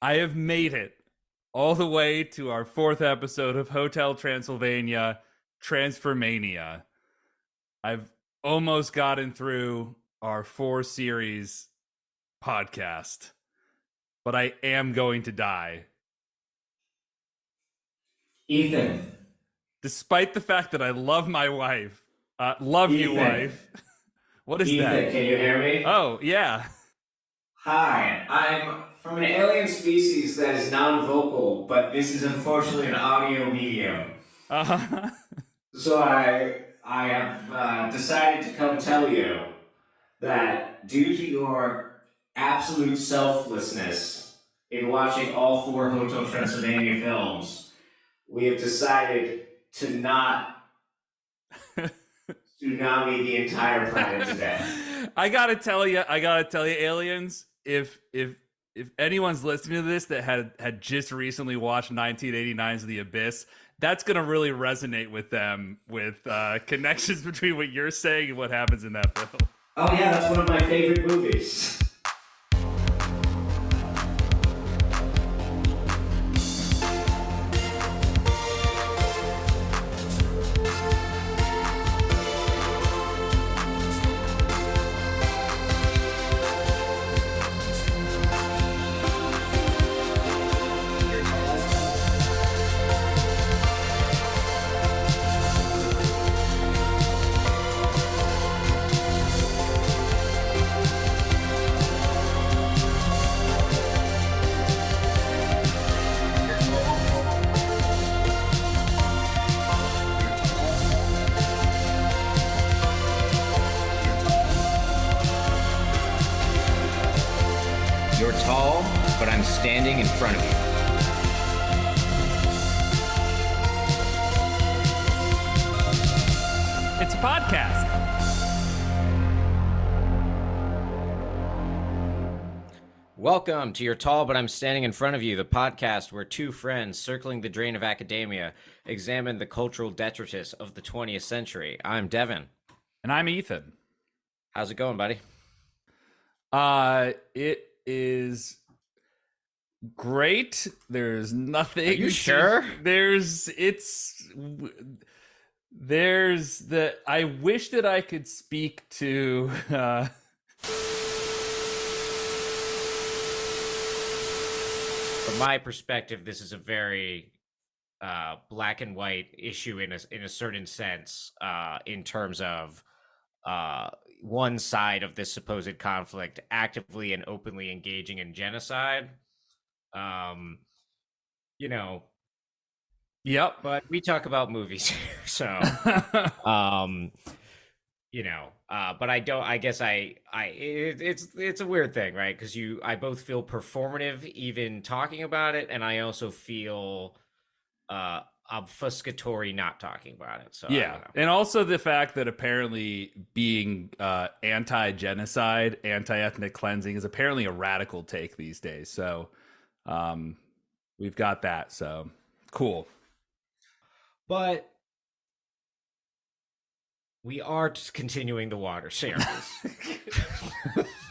I have made it all the way to our fourth episode of Hotel Transylvania Transformania. I've almost gotten through our four series podcast, but I am going to die. Ethan, Despite the fact that I love my wife. Love you, Ethan, wife. What is that? Ethan, can you hear me? Oh, yeah. Hi, I'm from an alien species that is non-vocal, but this is unfortunately an audio medium. Uh, So I have decided to come tell you that due to your absolute selflessness in watching all four Hotel Transylvania films, we have decided to not tsunami the entire planet to death. I gotta tell you, aliens, if anyone's listening to this that had just recently watched 1989's The Abyss, that's gonna really resonate with them with connections between what you're saying and what happens in that film. Oh yeah, that's one of my favorite movies. You're tall, but I'm standing in front of you. It's a podcast. Welcome to You're Tall, but I'm Standing in Front of You, the podcast where two friends circling the drain of academia examine the cultural detritus of the 20th century. I'm Devin. And I'm Ethan. How's it going, buddy? It is great. There's nothing. Are you sure? There's the. I wish that I could speak to. From my perspective, this is a very black and white issue in a certain sense, in terms of one side of this supposed conflict actively and openly engaging in genocide. Um, you know, Yep. but we talk about movies here, so um, but I don't. I guess it's a weird thing, right? Because I both feel performative even talking about it, and I also feel obfuscatory not talking about it. So I Yeah, don't know. and also the fact that apparently being anti-genocide, anti-ethnic cleansing is apparently a radical take these days. So we've got that. So cool. But we are just continuing the water series.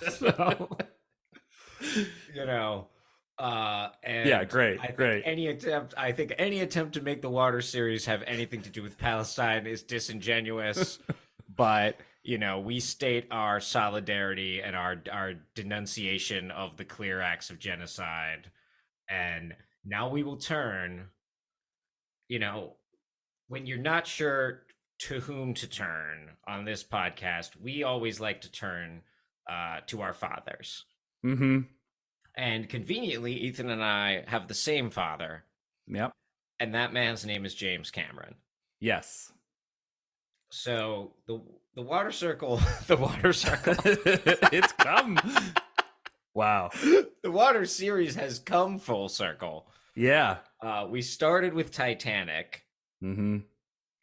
So, and Yeah, great, great. I think any attempt to make the water series have anything to do with Palestine is disingenuous. But we state our solidarity and our denunciation of the clear acts of genocide, and now we will turn. When you're not sure to whom to turn on this podcast, we always like to turn to our fathers. Mm-hmm. And conveniently, Ethan and I have the same father, Yep. and that man's name is James Cameron. Yes. So the water circle, the water circle, It's come. Wow. the water series has come full circle. Yeah. We started with Titanic, Mm-hmm.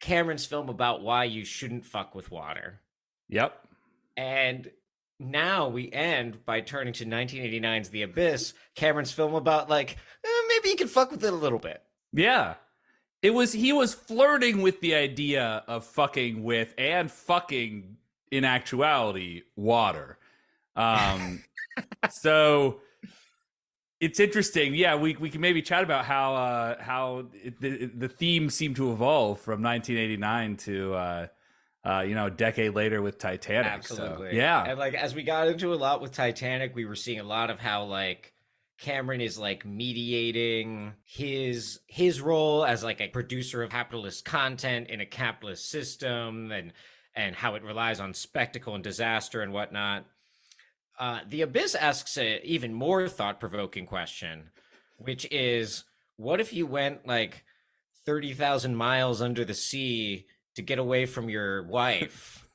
Cameron's film about why you shouldn't fuck with water. Yep. And now we end by turning to 1989's The Abyss, Cameron's film about maybe you can fuck with it a little bit. Yeah. He was flirting with the idea of fucking with and fucking in actuality water. So it's interesting. Yeah, we can maybe chat about the theme seemed to evolve from 1989 to a decade later with Titanic. So Absolutely. yeah. And like as we got into a lot with Titanic, we were seeing a lot of how like Cameron is like mediating his role as like a producer of capitalist content in a capitalist system, and how it relies on spectacle and disaster and whatnot. The Abyss asks a even more thought-provoking question, which is, what if you went like 30,000 miles under the sea to get away from your wife,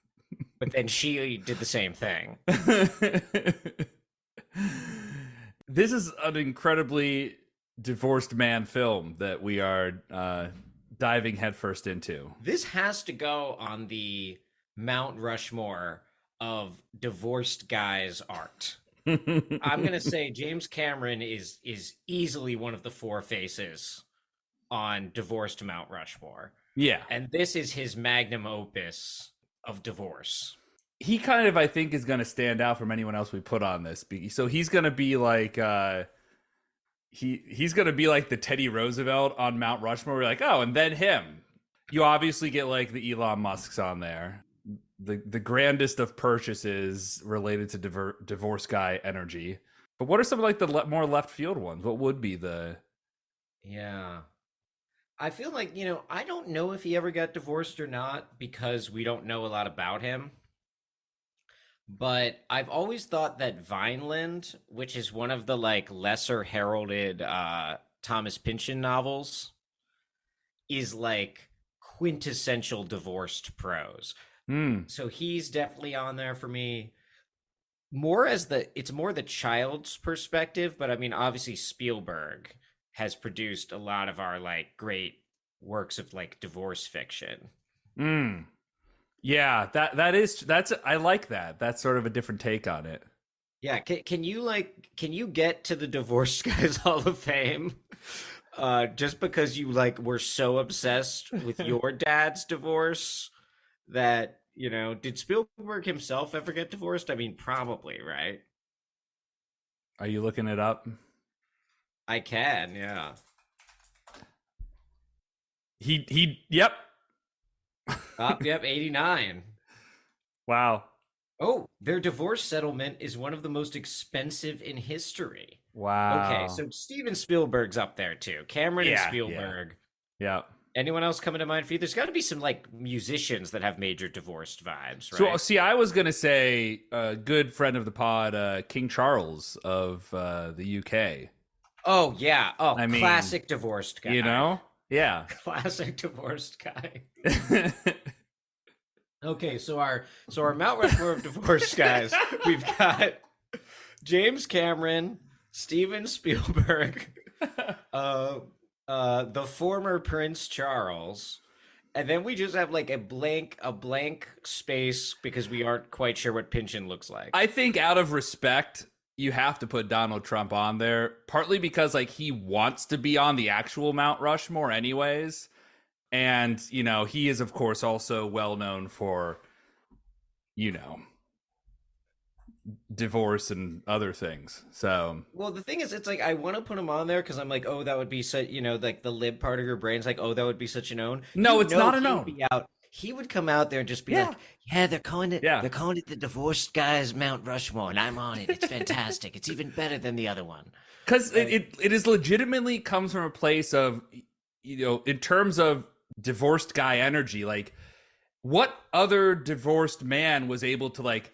but then she did the same thing? This is an incredibly divorced man film that we are diving headfirst into. This has to go on the Mount Rushmore of divorced guys art. I'm gonna say James Cameron is easily one of the four faces on divorced Mount Rushmore. Yeah. And this is his magnum opus of divorce. He kind of, I think, is going to stand out from anyone else we put on this. So he's going to be like he's going to be like the Teddy Roosevelt on Mount Rushmore. We're like, oh, and then him. You obviously get like the Elon Musks on there. The grandest of purchases related to divorce guy energy. But what are some of like the more left field ones? What would be the... Yeah. I feel like, I don't know if he ever got divorced or not because we don't know a lot about him. But I've always thought that Vineland, which is one of the like lesser heralded Thomas Pynchon novels, is like quintessential divorced prose. So he's definitely on there for me. It's more the child's perspective, but I mean, obviously Spielberg has produced a lot of our like great works of like divorce fiction. Yeah, that's I like that. That's sort of a different take on it. Yeah, can you get to the Divorced Guys Hall of Fame? Just because you like were so obsessed with your dad's divorce that, did Spielberg himself ever get divorced? I mean, probably, right? Are you looking it up? I can, yeah. Yep. Yep, 89. Wow. Oh, their divorce settlement is one of the most expensive in history. Wow. Okay, so Steven Spielberg's up there too. Cameron and Spielberg. Yeah. Anyone else coming to mind for you? There's got to be some like musicians that have major divorced vibes, right? So, see, I was gonna say a good friend of the pod, King Charles of the UK. Oh yeah. Oh, I mean, classic divorced guy. Yeah. Classic divorced guy. Okay, so our Mount Rushmore of divorced guys, we've got James Cameron, Steven Spielberg, the former Prince Charles, and then we just have like a blank space because we aren't quite sure what Pynchon looks like. I think out of respect, you have to put Donald Trump on there, partly because like he wants to be on the actual Mount Rushmore anyways. And, he is, of course, also well known for, divorce and other things. So, well, the thing is, it's like I want to put him on there because I'm like, oh, that would be such, like the lib part of your brain's like, oh, that would be such an own. No, it's not an own. He would come out there and just be like, yeah, they're calling it the divorced guys Mount Rushmore, and I'm on it. It's fantastic. It's even better than the other one. Because it is legitimately comes from a place of, in terms of divorced guy energy, like what other divorced man was able to like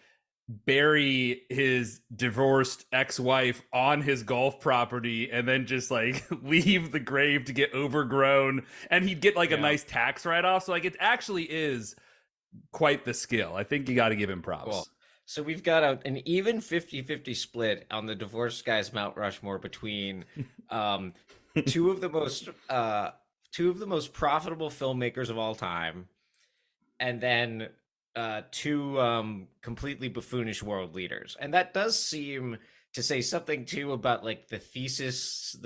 bury his divorced ex-wife on his golf property and then just like leave the grave to get overgrown, and he'd get like a nice tax write-off. So like it actually is quite the skill. I think you got to give him props. Cool. So we've got an even 50-50 split on the divorced guys Mount Rushmore between two of the most profitable filmmakers of all time, and then two completely buffoonish world leaders. And that does seem to say something too about like the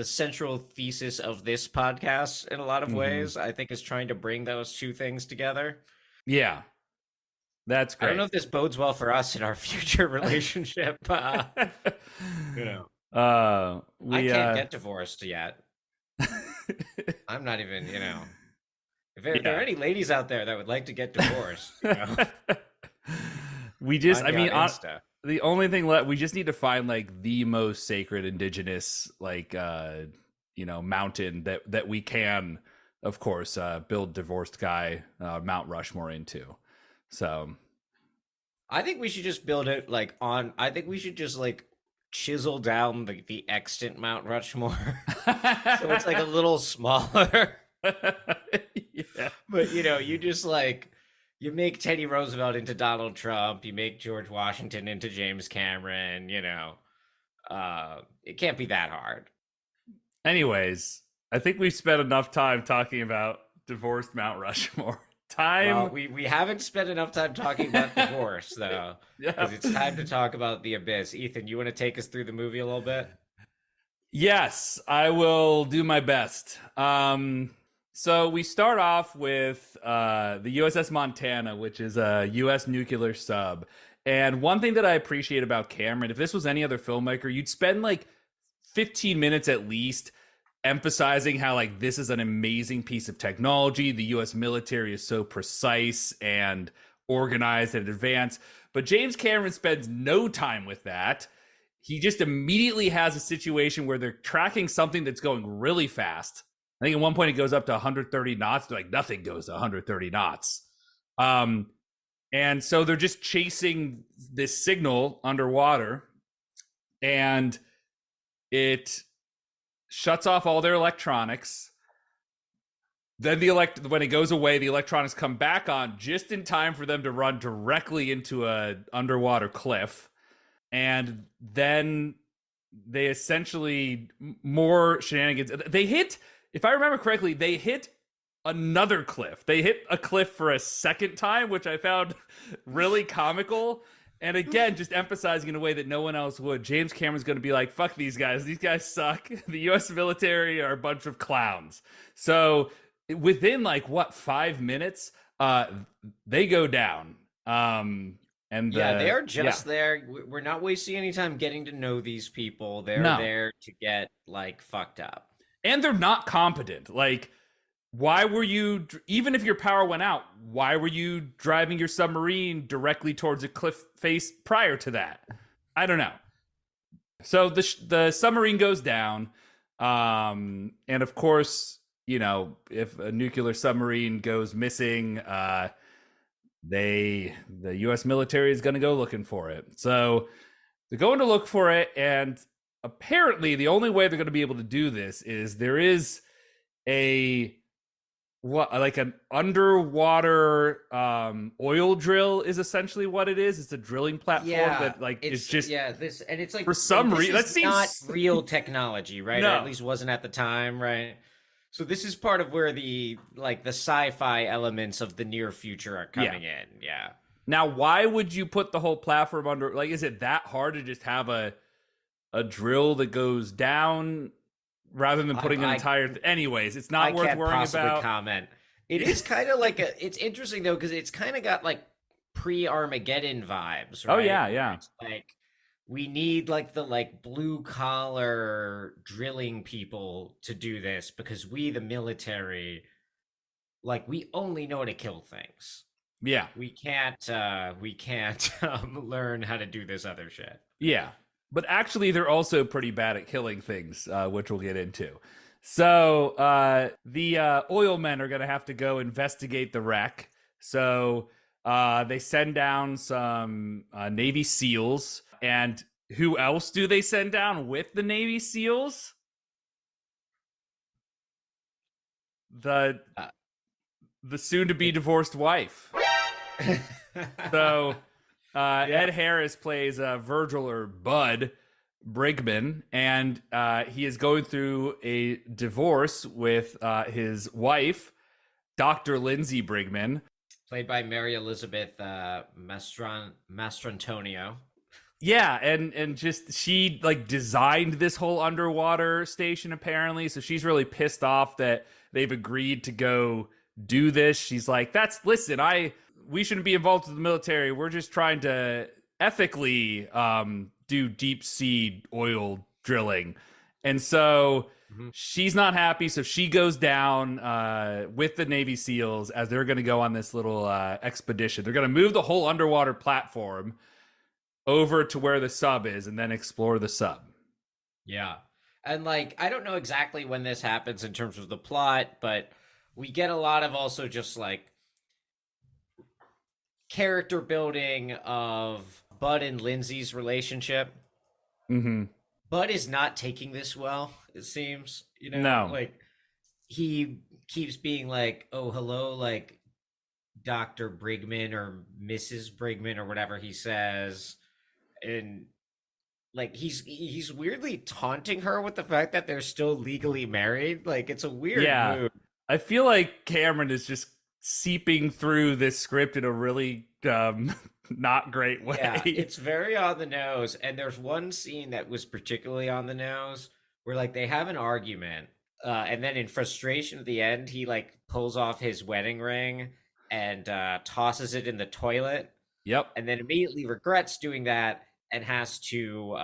central thesis of this podcast in a lot of ways. I think is trying to bring those two things together. Yeah. That's great. I don't know if this bodes well for us in our future relationship. I We can't get divorced yet. I'm not even, if there are yeah. any ladies out there that would like to get divorced, We just, find I me on mean, Insta. the only thing left, we just need to find like the most sacred indigenous, like, mountain that we can, of course, build divorced guy, Mount Rushmore into. So, I think we should just build it I think we should just chisel down the extant Mount Rushmore. So it's like a little smaller. yeah. But you just you make Teddy Roosevelt into Donald Trump, you make George Washington into James Cameron, it can't be that hard. Anyways, I think we've spent enough time talking about divorced Mount Rushmore. Well, Time. we haven't spent enough time talking about divorce though, Yeah. because it's time to talk about the abyss. Ethan, you want to take us through the movie a little bit? Yes, I will do my best. So we start off with the USS Montana, which is a U.S. nuclear sub. And one thing that I appreciate about Cameron, if this was any other filmmaker, you'd spend like 15 minutes at least emphasizing how like this is an amazing piece of technology. The US military is so precise and organized and advanced. But James Cameron spends no time with that. He just immediately has a situation where they're tracking something that's going really fast. I think at one point it goes up to 130 knots. They're like, nothing goes to 130 knots. And so they're just chasing this signal underwater, and it shuts off all their electronics. Then when it goes away, the electronics come back on just in time for them to run directly into a underwater cliff. And then they essentially more shenanigans. They hit, if I remember correctly, they hit another cliff. They hit a cliff for a second time, which I found really comical. And again, just emphasizing in a way that no one else would. James Cameron's going to be like, fuck these guys. These guys suck. The U.S. military are a bunch of clowns. So within 5 minutes, they go down. They're just there. We're not wasting any time getting to know these people. They're there to get fucked up. And they're not competent. Like, why were you, even if your power went out, why were you driving your submarine directly towards a cliff face prior to that? I don't know. So the submarine goes down. And of course, if a nuclear submarine goes missing, the U.S. military is going to go looking for it. So they're going to look for it. And apparently the only way they're going to be able to do this is there is an underwater oil drill is essentially what it is. It's a drilling platform that it's just this, and it's for some reason that seems not real technology, right? No. Or at least wasn't at the time, right? So this is part of where the sci-fi elements of the near future are coming in. Yeah. Now, why would you put the whole platform under? Is it that hard to just have a drill that goes down? Rather than putting an entire... Anyways, it's not worth worrying about. Comment. It is kind of it's interesting, though, because it's kind of got, pre-Armageddon vibes, right? Oh, yeah. It's we need, the blue-collar drilling people to do this, because we, the military, we only know how to kill things. Yeah. We can't learn how to do this other shit. Yeah. But actually, they're also pretty bad at killing things, which we'll get into. So the oil men are going to have to go investigate the wreck. So they send down some Navy SEALs. And who else do they send down with the Navy SEALs? The soon-to-be divorced wife. So... Ed Harris plays Virgil or Bud Brigman, and he is going through a divorce with his wife, Dr. Lindsay Brigman. Played by Mary Elizabeth Mastrantonio. Yeah, and just she designed this whole underwater station apparently, so she's really pissed off that they've agreed to go do this. She's like, we shouldn't be involved with the military. We're just trying to ethically do deep sea oil drilling. And so Mhm. she's not happy. So she goes down with the Navy SEALs as they're going to go on this little expedition. They're going to move the whole underwater platform over to where the sub is and then explore the sub. Yeah. And like I don't know exactly when this happens in terms of the plot, but we get a lot of also just like character building of Bud and Lindsay's relationship. Mm-hmm. Bud is not taking this well, it seems. No. Like he keeps being like, "Oh, hello, like Dr. Brigman or Mrs. Brigman or whatever he says." And like he's weirdly taunting her with the fact that they're still legally married. Like it's a weird Yeah. move. I feel like Cameron is just seeping through this script in a really not great way. Yeah, it's very on the nose. And there's one scene that was particularly on the nose where like they have an argument, and then in frustration at the end, he like pulls off his wedding ring and tosses it in the toilet, Yep. and then immediately regrets doing that and has to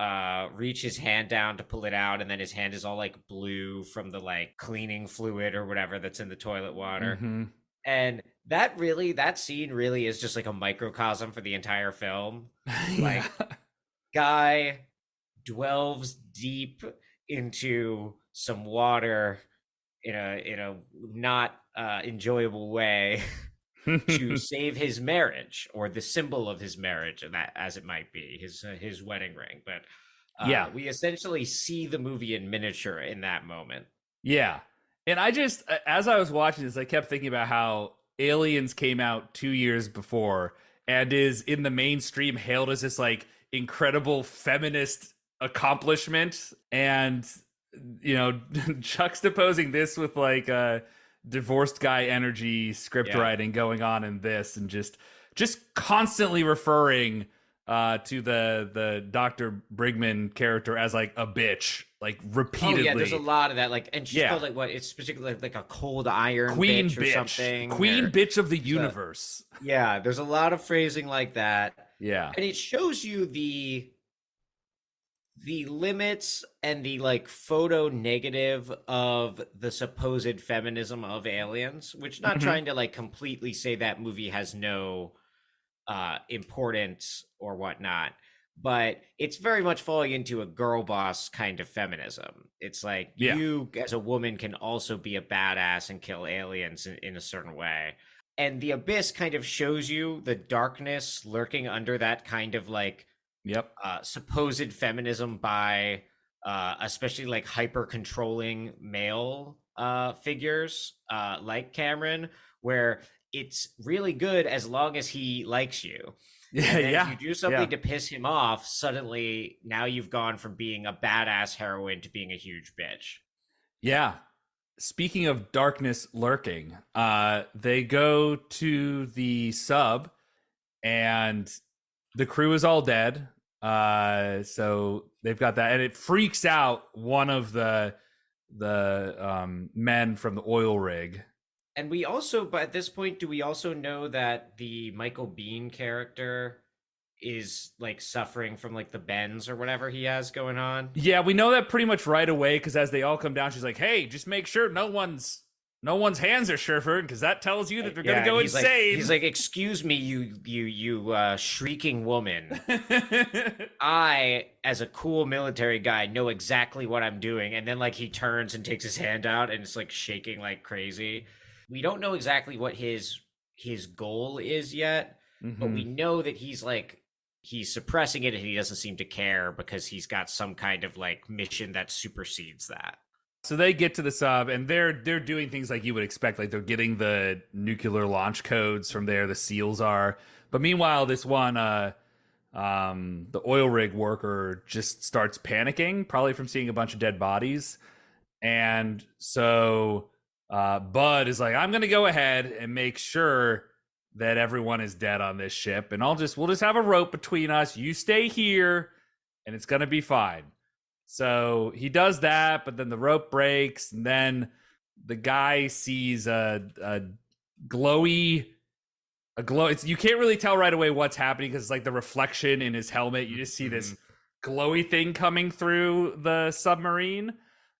reach his hand down to pull it out, and then his hand is all like blue from the like cleaning fluid or whatever that's in the toilet water. Mm-hmm. And that scene really is just like a microcosm for the entire film. Like Yeah. guy delves deep into some water in a not enjoyable way to save his marriage, or the symbol of his marriage, and that as it might be his wedding ring. But Yeah. we essentially see the movie in miniature in that moment. Yeah. And I just, as I was watching this, I kept thinking about how Aliens came out 2 years before and is in the mainstream hailed as this like incredible feminist accomplishment. And, juxtaposing this with like a divorced guy energy script writing going on in this, and just constantly referring to the Dr. Brigman character as like a bitch, like repeatedly. Oh yeah, there's a lot of that. Like, and she's called like what? It's particularly like a cold iron queen bitch or something. Queen bitch of the universe. Yeah, there's a lot of phrasing like that. Yeah, and it shows you the limits and the like photo negative of the supposed feminism of Aliens, which not trying to like completely say that movie has no importance or whatnot, but it's very much falling into a girl boss kind of feminism. It's like you as a woman can also be a badass and kill aliens in a certain way. And The Abyss kind of shows you the darkness lurking under that kind of like supposed feminism by especially like hyper controlling male figures like Cameron, where it's really good as long as he likes you. And then if you do something to piss him off, suddenly now you've gone from being a badass heroine to being a huge bitch. Yeah. Speaking of darkness lurking, they go to the sub and the crew is all dead. So they've got that, and it freaks out one of the men from the oil rig. And we also, but at this point, do we also know that the Michael Biehn character is like suffering from like the bends or whatever he has going on? Yeah, we know that pretty much right away, because as they all come down, she's like, "Hey, just make sure no one's hands are shrivered, because that tells you that they're gonna go insane." He's like, "Excuse me, you shrieking woman. I, as a cool military guy, know exactly what I'm doing." And then like he turns and takes his hand out, and it's like shaking like crazy. We don't know exactly what his goal is yet, but we know that he's suppressing it, and he doesn't seem to care because he's got some kind of like mission that supersedes that. So they get to the sub, and they're doing things like you would expect, like they're getting the nuclear launch codes from there. The SEALs are, but meanwhile, this one, the oil rig worker just starts panicking, probably from seeing a bunch of dead bodies, and so Bud is like, "I'm gonna go ahead and make sure that everyone is dead on this ship, and we'll just have a rope between us. You stay here, and it's gonna be fine." So he does that, but then the rope breaks, and then the guy sees a glow. You can't really tell right away what's happening because it's like the reflection in his helmet. You just see this glowy thing coming through the submarine.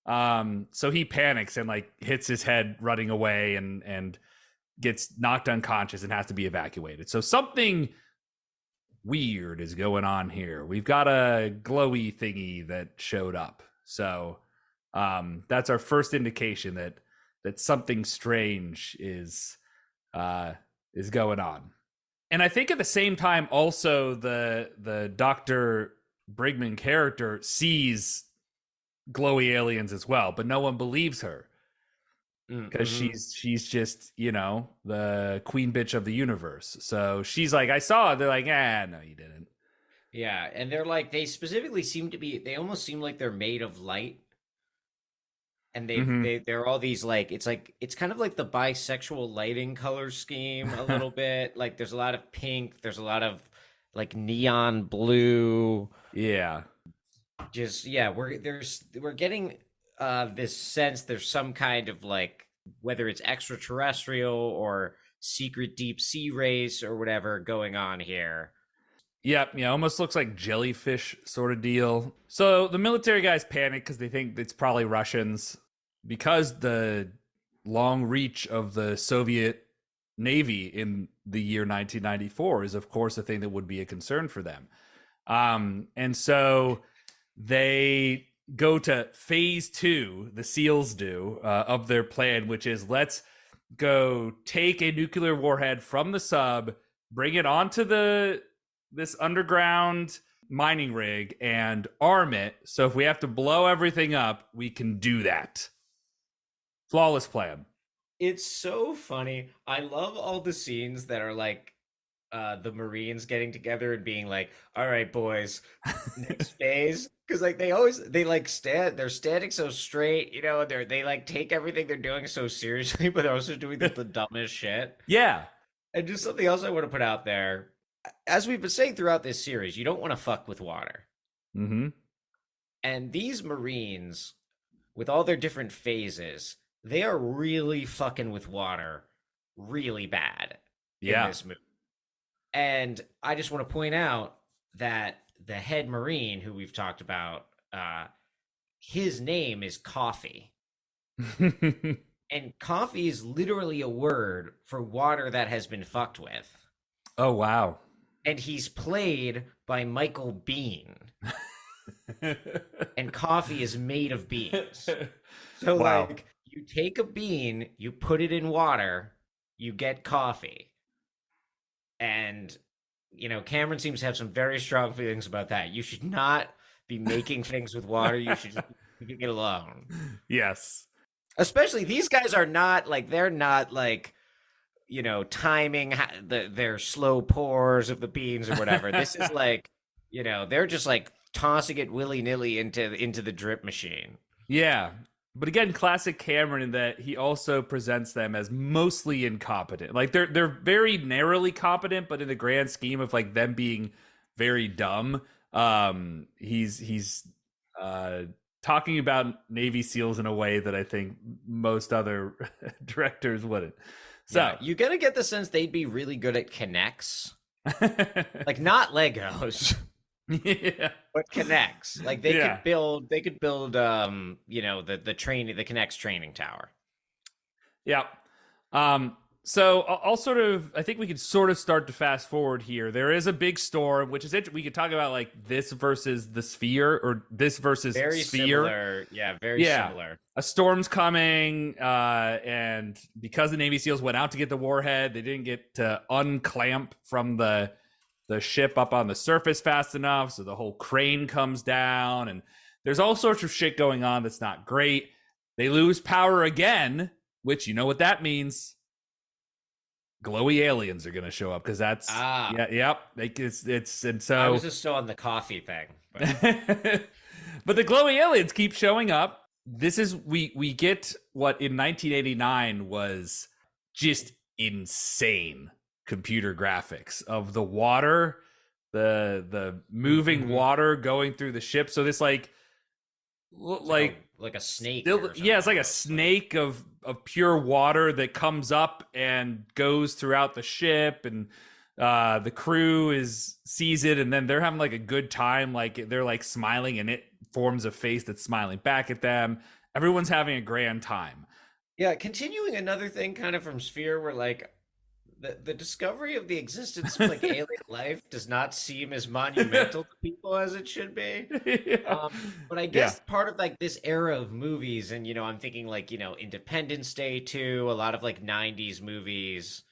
So he panics and like hits his head running away and gets knocked unconscious and has to be evacuated. So something weird is going on here. We've got a glowy thingy that showed up. So that's our first indication that something strange is going on. And I think at the same time, also the Dr. Brigman character sees glowy aliens as well, but no one believes her because she's just, you know, the queen bitch of the universe. So she's like, I saw it. They're like, no, you didn't. Yeah, and they're like they specifically seem to be. They almost seem like they're made of light, and they're all these it's kind of like the bisexual lighting color scheme a little bit. Like there's a lot of pink, there's a lot of like neon blue. Yeah. Just we're getting this sense there's some kind of like whether it's extraterrestrial or secret deep sea race or whatever going on here. Yep, yeah, almost looks like jellyfish sort of deal. So the military guys panic because they think it's probably Russians because the long reach of the Soviet Navy in the year 1994 is, of course, a thing that would be a concern for them. And so they go to phase 2, the SEALs do, of their plan, which is let's go take a nuclear warhead from the sub, bring it onto this underground mining rig and arm it. So if we have to blow everything up, we can do that. Flawless plan. It's so funny. I love all the scenes that are like the Marines getting together and being like, all right, boys, next phase. Because like they're standing so straight, you know, they like take everything they're doing so seriously, but they're also doing the dumbest shit. Yeah. And just something else I want to put out there. As we've been saying throughout this series, you don't want to fuck with water. Mm-hmm. And these Marines, with all their different phases, they are really fucking with water really bad in this movie. And I just want to point out that the head Marine who we've talked about, his name is Coffee. And coffee is literally a word for water that has been fucked with. Oh, wow. And he's played by Michael Bean. And coffee is made of beans. So, wow. like, you take a bean, you put it in water, you get coffee. And, you know, Cameron seems to have some very strong feelings about that. You should not be making things with water. You should just leave it alone. Yes. Especially these guys are not, like, they're not, like, you know, timing their slow pours of the beans or whatever. This is like, you know, they're just like tossing it willy-nilly into the drip machine. Yeah. But again, classic Cameron in that he also presents them as mostly incompetent. Like they're very narrowly competent, but in the grand scheme of like them being very dumb, he's talking about Navy SEALs in a way that I think most other directors wouldn't. So yeah, you gotta get the sense they'd be really good at connects, like not Legos, yeah, but connects. Like they could build, you know, the connects training tower. Yeah. So I'll sort of, I think we could sort of start to fast forward here. There is a big storm, which is we could talk about like this versus the sphere or this versus very sphere. Similar. Yeah, very similar. A storm's coming, and because the Navy SEALs went out to get the warhead, they didn't get to unclamp from the ship up on the surface fast enough, so the whole crane comes down, and there's all sorts of shit going on that's not great. They lose power again, which you know what that means. Glowy aliens are going to show up because that's it's and so I was just still on the coffee thing, but the glowy aliens keep showing up. This is we get what in 1989 was just insane computer graphics of the water, the moving water going through the ship. So this like a snake. It's like a snake of pure water that comes up and goes throughout the ship, and The crew sees it, and then they're having like a good time. Like they're like smiling, and it forms a face that's smiling back at them. Everyone's having a grand time. Yeah, continuing another thing kind of from Sphere where like the discovery of the existence of like alien life does not seem as monumental to people as it should be. Yeah. But I Yeah. guess part of like this era of movies, and I'm thinking like, Independence Day too, a lot of like 90s movies,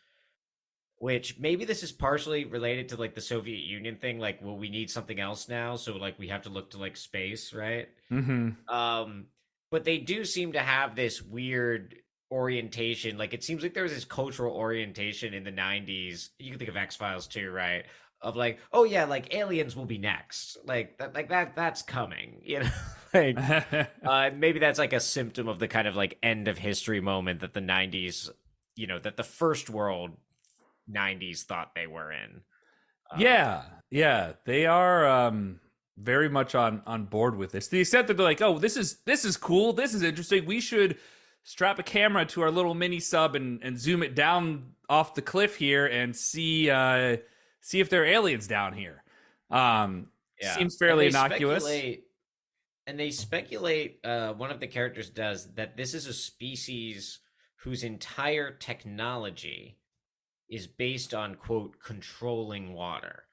which maybe this is partially related to like the Soviet Union thing, like, well, we need something else now, so like we have to look to like space, right? Mm-hmm. Um, but they do seem to have this weird orientation. Like it seems like there was this cultural orientation in the 90s. You can think of X-Files too, right? Of like, oh yeah, like aliens will be next. That's coming, Like maybe that's like a symptom of the kind of like end of history moment that the 90s, that the first world 90s thought they were in. Yeah, yeah, they are very much on board with this. To the extent that they're like, "Oh, this is cool. This is interesting. We should strap a camera to our little mini sub and zoom it down off the cliff here and see if there are aliens down here." Yeah. Seems fairly innocuous. And they speculate, one of the characters does, that this is a species whose entire technology is based on, quote, controlling water.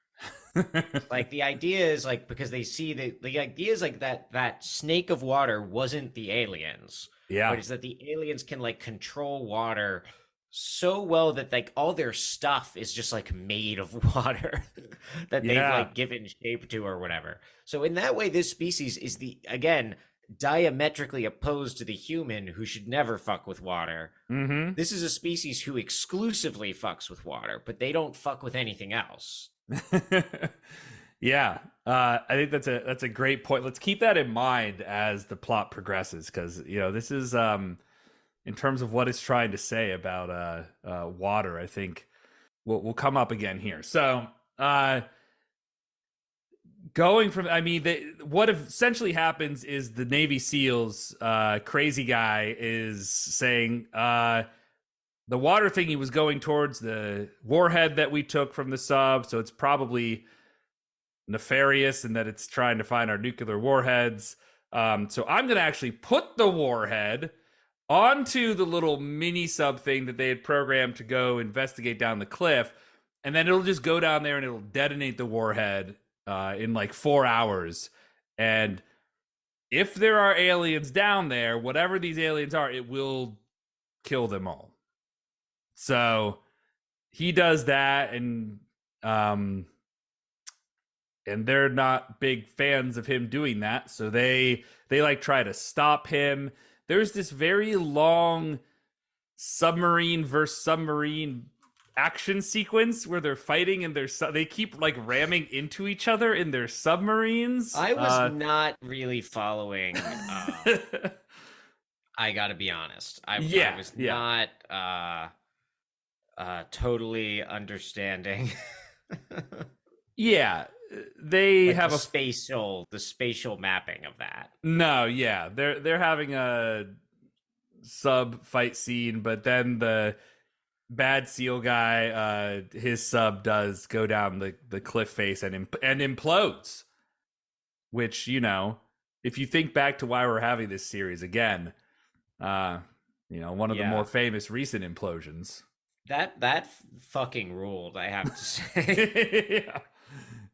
Like the idea is like, because they see the idea is like that snake of water wasn't the aliens, Yeah. but it's that the aliens can like control water so well that like all their stuff is just like made of water that they've Yeah. like given shape to or whatever. So in that way, this species is again diametrically opposed to the human, who should never fuck with water. Mm-hmm. This is a species who exclusively fucks with water, but they don't fuck with anything else. Yeah, I think that's a great point. Let's keep that in mind as the plot progresses, because this is in terms of what it's trying to say about water. I think will come up again here. So going from, I mean, what essentially happens is the Navy SEALs, crazy guy is saying, the water thingy was going towards the warhead that we took from the sub, so it's probably nefarious in that it's trying to find our nuclear warheads. So I'm going to actually put the warhead onto the little mini sub thing that they had programmed to go investigate down the cliff, and then it'll just go down there and it'll detonate the warhead in like 4 hours. And if there are aliens down there, whatever these aliens are, it will kill them all. So he does that, and they're not big fans of him doing that, so they like try to stop him. There's this very long submarine versus submarine action sequence where they're fighting and they keep like ramming into each other in their submarines. I was not really following. I gotta be honest. I was not totally understanding. Yeah, they like have the spatial mapping of that. No, yeah, they're having a sub fight scene, but then the bad SEAL guy, his sub does go down the cliff face and implodes. Which, if you think back to why we're having this series again, one of the more famous recent implosions. That fucking ruled, I have to say.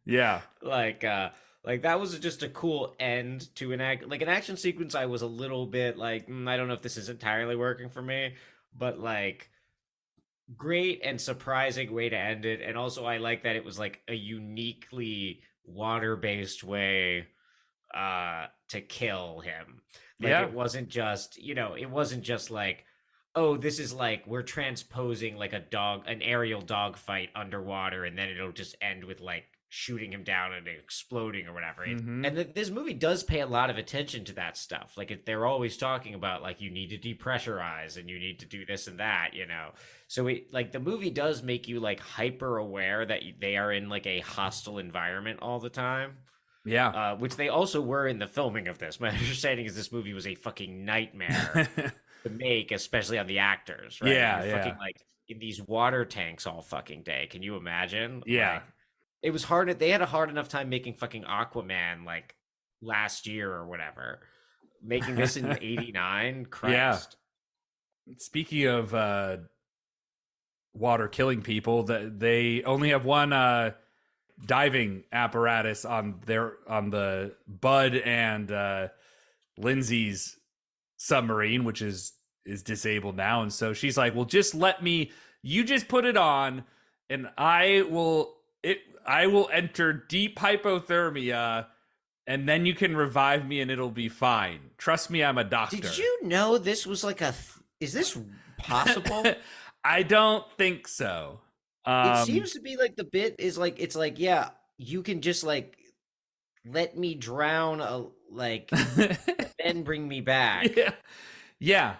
Yeah. Like that was just a cool end to an action sequence. I was a little bit like, I don't know if this is entirely working for me, but like great and surprising way to end it. And also I like that it was like a uniquely water-based way to kill him. Like it wasn't just, like, oh, this is like we're transposing like an aerial dog fight underwater, and then it'll just end with like shooting him down and exploding or whatever. Mm-hmm. And this movie does pay a lot of attention to that stuff. Like they're always talking about like you need to depressurize and you need to do this and that, So the movie does make you like hyper aware that they are in like a hostile environment all the time. Yeah. Which they also were in the filming of this. My understanding is this movie was a fucking nightmare to make, especially on the actors, right? Yeah, You're fucking like in these water tanks all fucking day. Can you imagine? Yeah. Like, it was hard. They had a hard enough time making fucking Aquaman like last year or whatever. Making this in '89, Yeah. Christ. Speaking of water killing people, that they only have one diving apparatus on the Bud and Lindsay's submarine, which is disabled now, and so she's like, well, just let me, you just put it on and I will enter deep hypothermia and then you can revive me and it'll be fine. Trust me, I'm a doctor. Did you know this was like is this possible? I don't think so. It seems to be like the bit is like, it's like, yeah, you can just like let me drown then bring me back. Yeah.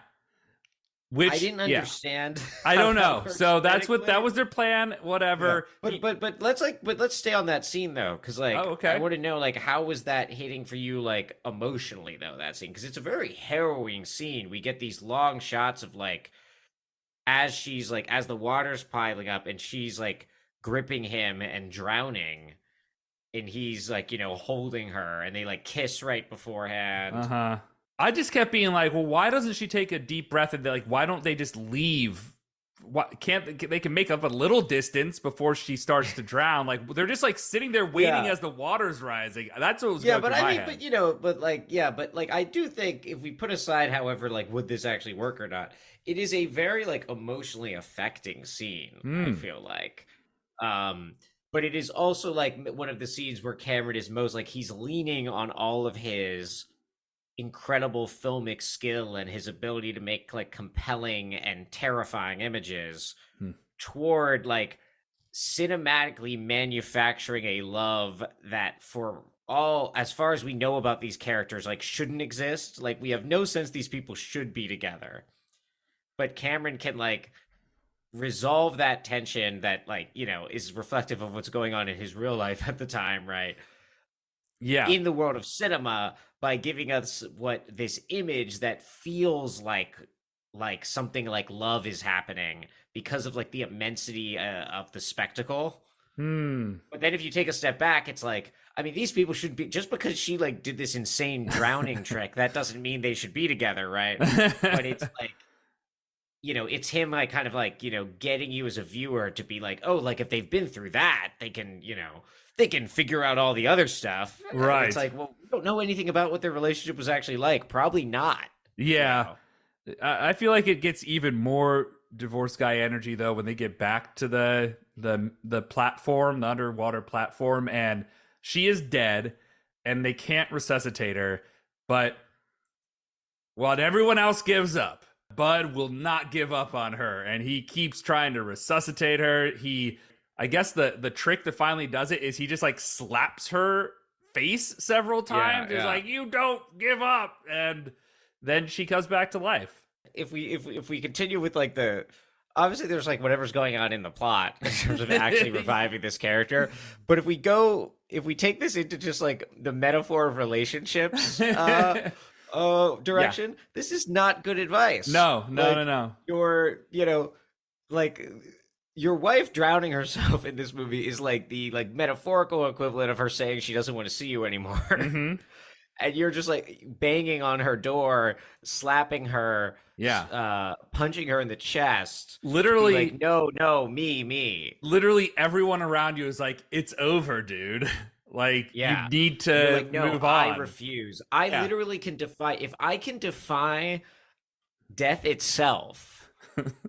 Which I didn't understand. I don't know. So that was their plan. Whatever. Yeah. But let's stay on that scene though, because like I want to know like how was that hitting for you like emotionally though, that scene, because it's a very harrowing scene. We get these long shots of like as she's like as the water's piling up and she's like gripping him and drowning, and he's like holding her, and they like kiss right beforehand. I just kept being like, well, why doesn't she take a deep breath and like, why don't they just leave? Why can't they can make up a little distance before she starts to drown? Like they're just like sitting there waiting as the water's rising. That's what was going through my head. But I do think if we put aside, however, like would this actually work or not, it is a very like emotionally affecting scene. I feel like, but it is also like one of the scenes where Cameron is most like he's leaning on all of his incredible filmic skill and his ability to make like compelling and terrifying images toward like cinematically manufacturing a love that, for all as far as we know about these characters, like shouldn't exist. Like we have no sense these people should be together, but Cameron can like resolve that tension that like is reflective of what's going on in his real life at the time, right? Yeah, in the world of cinema, by giving us what this image that feels like something like love is happening because of like the immensity of the spectacle. But then if you take a step back, it's like, I mean, these people should be, just because she like did this insane drowning trick, that doesn't mean they should be together, right? But it's like, it's him like kind of like, getting you as a viewer to be like, oh, like if they've been through that, they can, they can figure out all the other stuff. Right. And it's like, well, we don't know anything about what their relationship was actually like. Probably not. Yeah. I feel like it gets even more divorce guy energy though when they get back to the platform, the underwater platform, and she is dead and they can't resuscitate her, but while everyone else gives up, Bud will not give up on her, and he keeps trying to resuscitate her. I guess the trick that finally does it is he just like slaps her face several times. He's like, you don't give up, and then she comes back to life. If we continue with like obviously there's like whatever's going on in the plot in terms of actually reviving this character, but if we take this into just like the metaphor of relationships direction, this is not good advice. No. Your wife drowning herself in this movie is like the like metaphorical equivalent of her saying she doesn't want to see you anymore. And you're just like banging on her door, slapping her, punching her in the chest. Literally, like, no, me. Literally, everyone around you is like, "It's over, dude." Like, you need to like, no, move on. I refuse. I literally can defy. If I can defy death itself,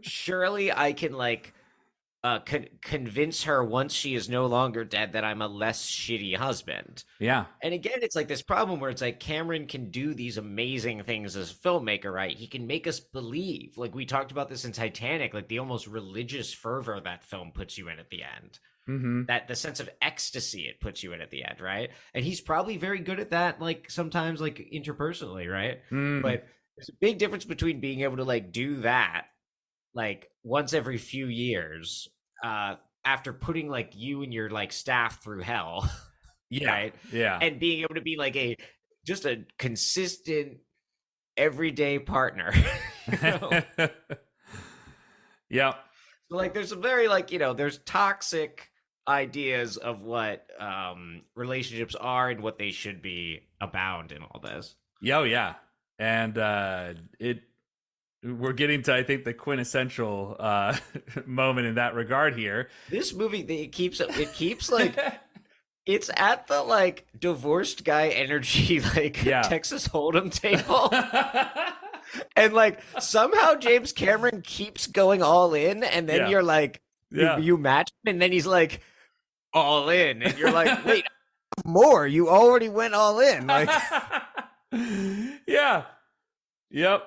surely I can like convince her once she is no longer dead that I'm a less shitty husband. Yeah. And again, it's like this problem where it's like Cameron can do these amazing things as a filmmaker, right? He can make us believe, like we talked about this in Titanic, like the almost religious fervor that film puts you in at the end. That the sense of ecstasy it puts you in at the end, right? And he's probably very good at that, like sometimes like interpersonally, right? But there's a big difference between being able to like do that like once every few years after putting like you and your like staff through hell, right? Yeah. And being able to be like just a consistent everyday partner. Yeah. So, like, there's a very, like, there's toxic ideas of what relationships are and what they should be abound in all this. Yo, yeah. And it we're getting to, I think, the quintessential moment in that regard here. This movie, it keeps like it's at the like divorced guy energy, like Yeah. Texas Hold'em table. And like somehow James Cameron keeps going all in, and then Yeah. you're like, Yeah. you match him, and then he's like all in, and you're like, wait, more? You already went all in, like. Yeah. Yep.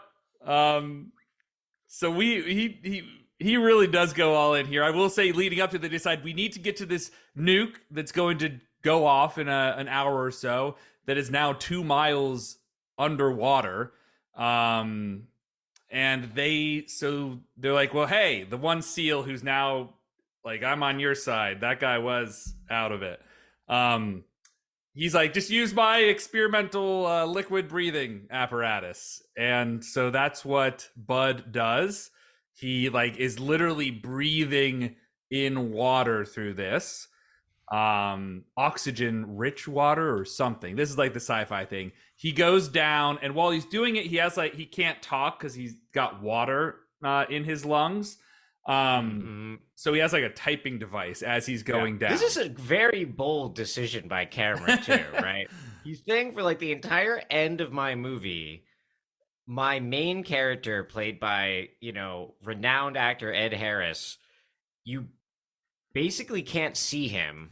So he really does go all in here. I will say, leading up to, they decide we need to get to this nuke that's going to go off in an hour or so, that is now 2 miles underwater. And they're like, well, hey, the one SEAL who's now like, I'm on your side, that guy was out of it. He's like, just use my experimental liquid breathing apparatus. And so that's what Bud does. He like is literally breathing in water through this oxygen rich water or something. This is like the sci-fi thing. He goes down, and while he's doing it, he can't talk because he's got water in his lungs. So he has like a typing device as he's going down. This is a very bold decision by Cameron too, right? He's saying for like the entire end of my movie, my main character, played by, renowned actor Ed Harris, you basically can't see him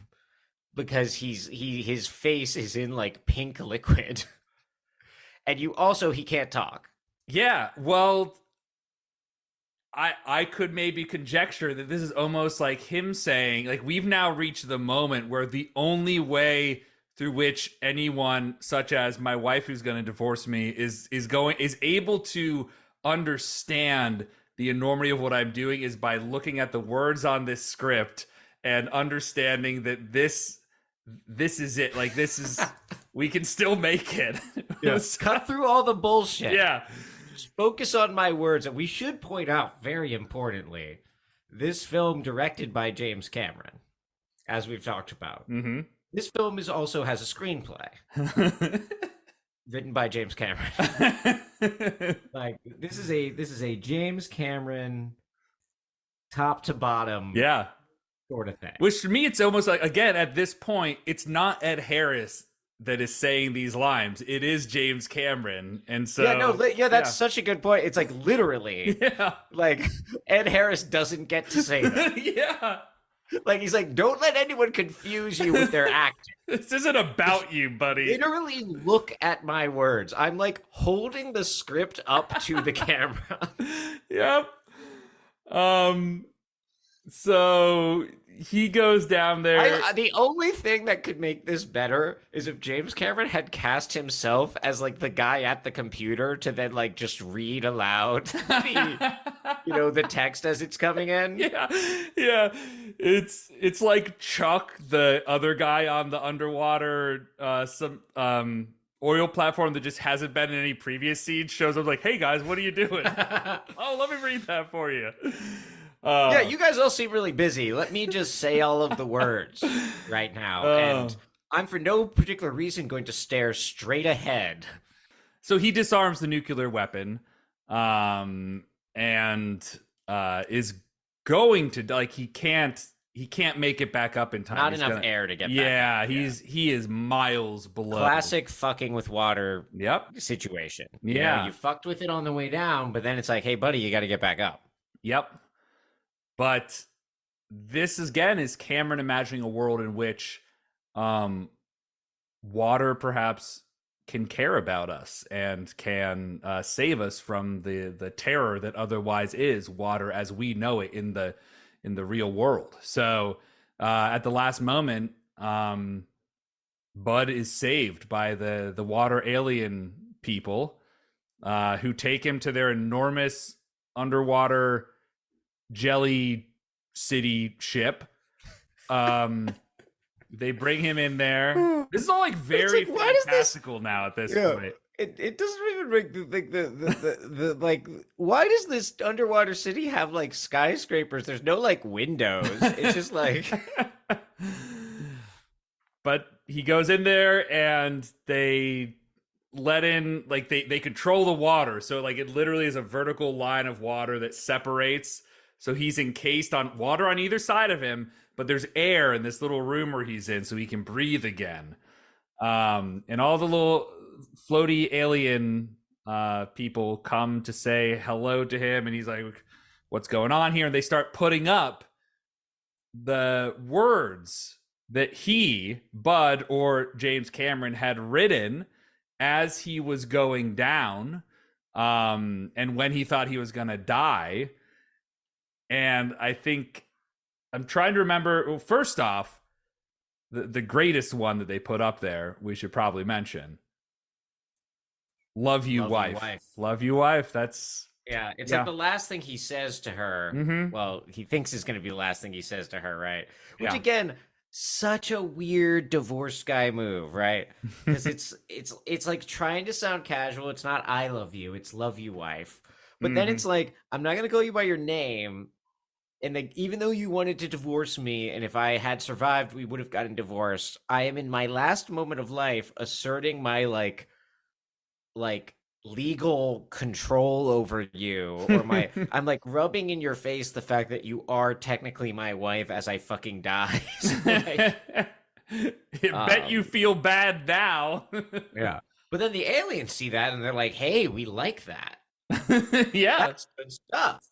because his face is in like pink liquid. And he can't talk. Yeah, well, I could maybe conjecture that this is almost like him saying, like, we've now reached the moment where the only way through which anyone, such as my wife who's going to divorce me, is able to understand the enormity of what I'm doing is by looking at the words on this script and understanding that this is it. Like, this is we can still make it. Yes. Cut through all the bullshit. Yeah. Just focus on my words. And we should point out, very importantly, this film directed by James Cameron, as we've talked about. Mm-hmm. This film also has a screenplay written by James Cameron. Like, this is a James Cameron top to bottom, sort of thing. Which to me, it's almost like, again, at this point, it's not Ed Harris that is saying these lines. It is James Cameron. And so that's such a good point. It's like literally like Ed Harris doesn't get to say that. Yeah. Like, he's like, don't let anyone confuse you with their acting. This isn't about you, buddy. Literally look at my words. I'm like holding the script up to the camera. Yep. So he goes down there. The only thing that could make this better is if James Cameron had cast himself as like the guy at the computer to then like just read aloud the text as it's coming in. Yeah. It's like Chuck, the other guy on the underwater oil platform that just hasn't been in any previous scenes, shows up like, hey guys, what are you doing? Oh, let me read that for you. You guys all seem really busy. Let me just say all of the words right now. And I'm for no particular reason going to stare straight ahead. So he disarms the nuclear weapon and is going to, like, he can't make it back up in time. Not enough air to get back up. He is miles below. Classic fucking with water situation. Yeah. You fucked with it on the way down, but then it's like, hey, buddy, you got to get back up. Yep. But this, again, is Cameron imagining a world in which water perhaps can care about us and can save us from the terror that otherwise is water as we know it in the real world. So at the last moment, Bud is saved by the water alien people who take him to their enormous underwater jelly city ship. They bring him in there. This is all like very fantastical now at this point. It doesn't even make the like why does this underwater city have like skyscrapers? There's no like windows. It's just like But he goes in there and they let in, like, they control the water, so like it literally is a vertical line of water that separates, so he's encased on water on either side of him, but there's air in this little room where he's in, so he can breathe again. And all the little floaty alien people come to say hello to him, and he's like, what's going on here? And they start putting up the words that he, Bud, or James Cameron had written as he was going down, and when he thought he was going to die. And I think I'm trying to remember. Well, first off, the greatest one that they put up there, we should probably mention. Love you, wife. Love you, wife. That's yeah, it's like the last thing he says to her. Mhm. Well, he thinks is going to be the last thing he says to her, right? Which Yeah. again, such a weird divorced guy move, right? Because it's like trying to sound casual. It's not "I love you," it's "Love you, wife." But then it's like, I'm not going to call you by your name. And like, even though you wanted to divorce me, and if I had survived, we would have gotten divorced. I am in my last moment of life asserting my like legal control over you, or my I'm like rubbing in your face the fact that you are technically my wife as I fucking die. Like, bet you feel bad now. yeah. But then the aliens see that and they're like, "Hey, we like that. Yeah. That's good stuff."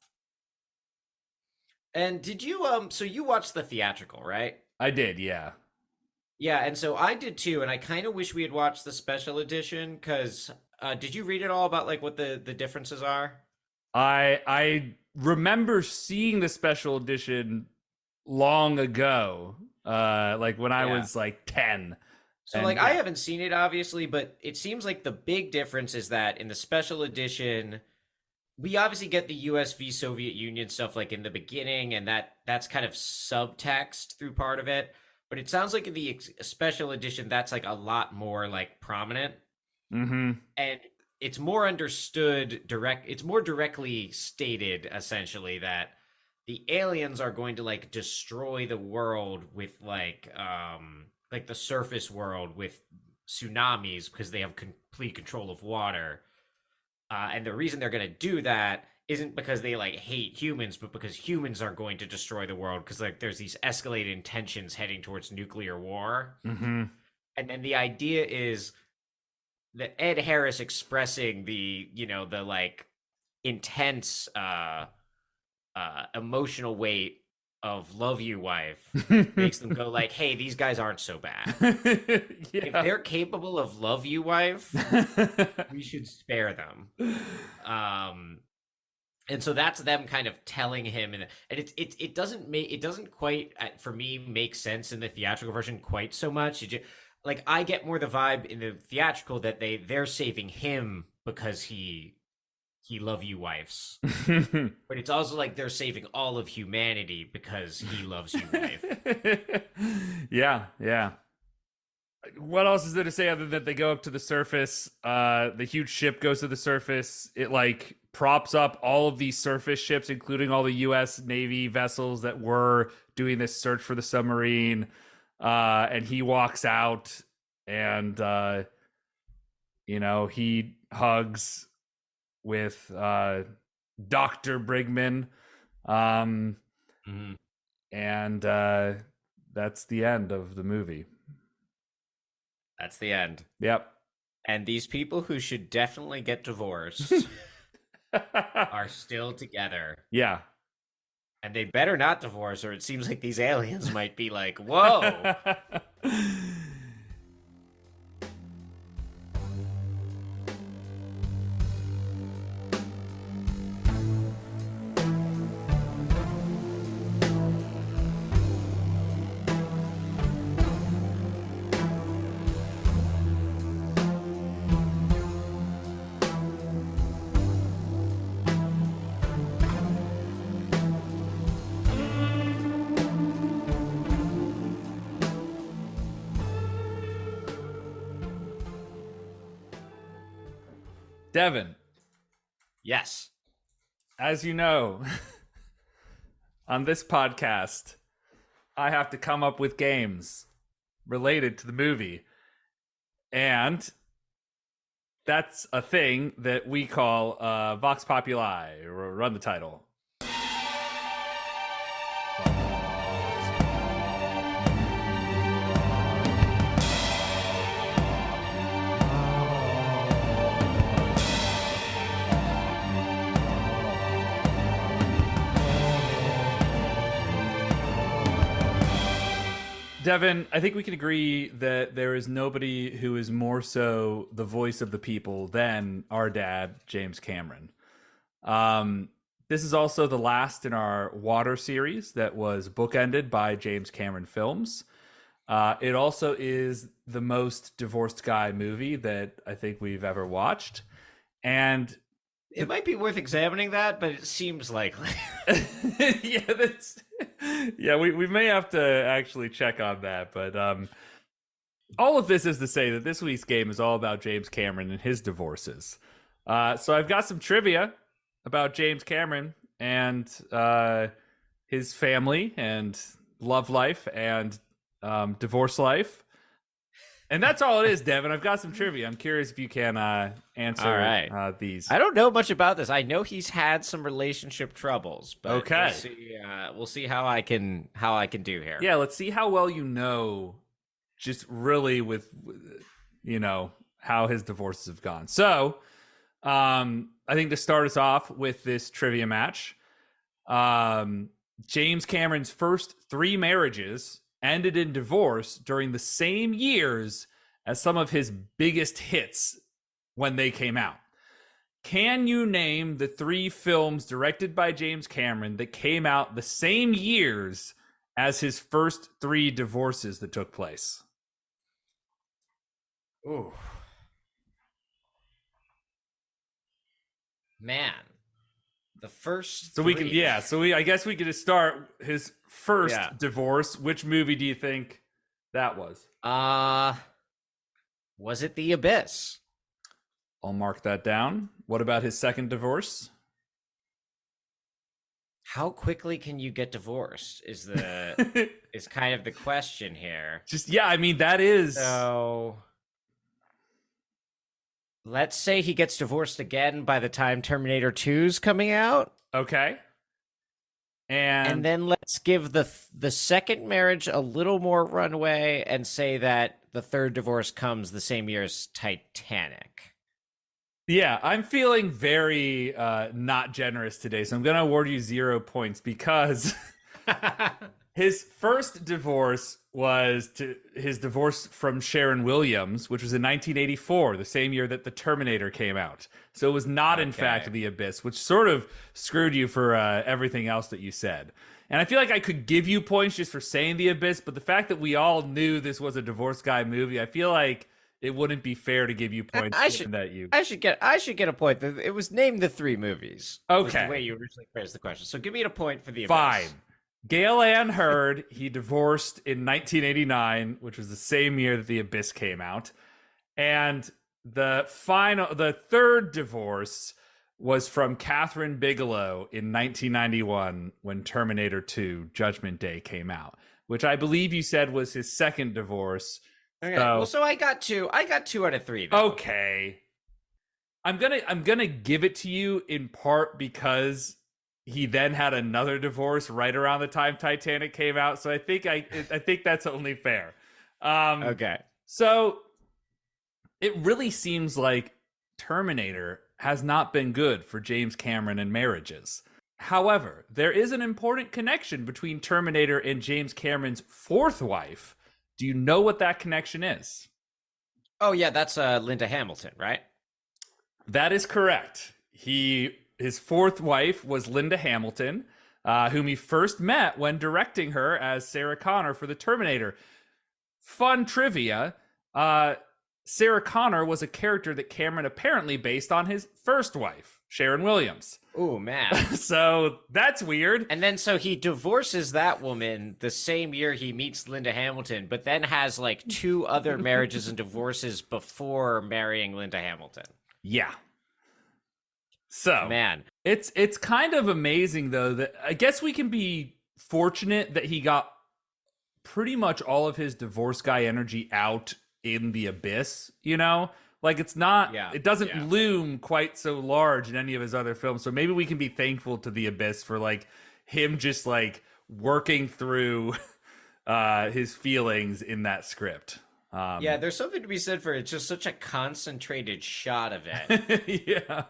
And did you so you watched the theatrical, right? I did, yeah. Yeah, and so I did too, and I kind of wish we had watched the special edition because did you read it all about like what the differences are? I remember seeing the special edition long ago, like when I was like 10. So and, like I haven't seen it obviously, but it seems like the big difference is that in the special edition, we obviously get the US v Soviet Union stuff like in the beginning, and that's kind of subtext through part of it. But it sounds like in the special edition, that's like a lot more like prominent. and it's more understood it's more directly stated essentially that the aliens are going to like destroy the world with like the surface world with tsunamis because they have complete control of water, and the reason they're going to do that isn't because they like hate humans, but because humans are going to destroy the world because like there's these escalated tensions heading towards nuclear war. And then the idea is that Ed Harris expressing the the like intense emotional weight of "Love you, wife" makes them go like, "Hey, these guys aren't so bad. If they're capable of "Love you, wife," we should spare them." And so that's them kind of telling him, and it doesn't quite for me make sense in the theatrical version quite so much. Like I get more the vibe in the theatrical that they're saving him because he love you wives, but it's also like they're saving all of humanity because he loves you wife. Yeah. What else is there to say other than that they go up to the surface? The huge ship goes to the surface. It like props up all of these surface ships, including all the U.S. Navy vessels that were doing this search for the submarine. And he walks out, and he hugs with Dr. Brigman. And that's the end of the movie. That's the end. Yep. And these people who should definitely get divorced are still together. Yeah. And they better not divorce, or it seems like these aliens might be like, whoa. Devin, Yes. as you know, on this podcast, I have to come up with games related to the movie. And that's a thing that we call Vox Populi, or run the title. Devin, I think we can agree that there is nobody who is more so the voice of the people than our dad, James Cameron. This is also the last in our Water series that was bookended by James Cameron films. It also is the most divorced guy movie that I think we've ever watched. And It might be worth examining that, but it seems likely. we may have to actually check on that. But all of this is to say that this week's game is all about James Cameron and his divorces. So I've got some trivia about James Cameron and his family and love life and divorce life. And that's all it is, Devin. I've got some trivia. I'm curious if you can answer All right. these. I don't know much about this. I know he's had some relationship troubles, but Okay. we'll see how I can do here. Yeah, let's see how well you know just really with how his divorces have gone. So, I think to start us off with this trivia match, James Cameron's first 3 marriages ended in divorce during the same years as some of his biggest hits when they came out. Can you name the 3 films directed by James Cameron that came out the same years as his first 3 divorces that took place? Ooh. Man. The first I guess we could just start his first divorce. Which movie do you think that was? Was it The Abyss? I'll mark that down. What about his second divorce? How quickly can you get divorced is kind of the question here. That is. So let's say he gets divorced again by the time Terminator 2's coming out. Okay. And then let's give the second marriage a little more runway and say that the third divorce comes the same year as Titanic. Yeah, I'm feeling very not generous today, so I'm going to award you 0 points because his first divorce was his divorce from Sharon Williams, which was in 1984, the same year that The Terminator came out. So it was not, in fact, The Abyss, which sort of screwed you for everything else that you said. And I feel like I could give you points just for saying The Abyss, but the fact that we all knew this was a divorce guy movie, I feel like it wouldn't be fair to give you points. I should get a point. It was named the 3 movies. Okay, the way you originally phrased the question. So give me a point for The Abyss. Fine. Gail Ann Hurd, he divorced in 1989, which was the same year that The Abyss came out. And the third divorce was from Catherine Bigelow in 1991 when Terminator 2 Judgment Day came out, which I believe you said was his second divorce. Okay. So I got 2 out of 3 though. Okay. I'm gonna give it to you in part because he then had another divorce right around the time Titanic came out. So I think that's only fair. Okay. So it really seems like Terminator has not been good for James Cameron and marriages. However, there is an important connection between Terminator and James Cameron's 4th wife. Do you know what that connection is? Oh yeah, that's Linda Hamilton, right? That is correct. His 4th wife was Linda Hamilton, whom he first met when directing her as Sarah Connor for The Terminator. Fun trivia, Sarah Connor was a character that Cameron apparently based on his first wife, Sharon Williams. Oh, man. So that's weird. And then so he divorces that woman the same year he meets Linda Hamilton, but then has like 2 other marriages and divorces before marrying Linda Hamilton. Yeah. So Man. it's kind of amazing though that I guess we can be fortunate that he got pretty much all of his divorce guy energy out in The Abyss, you know? Like it's not Yeah. it doesn't Yeah. loom quite so large in any of his other films. So maybe we can be thankful to The Abyss for like him just like working through his feelings in that script. Yeah, there's something to be said for it's just such a concentrated shot of it. Yeah.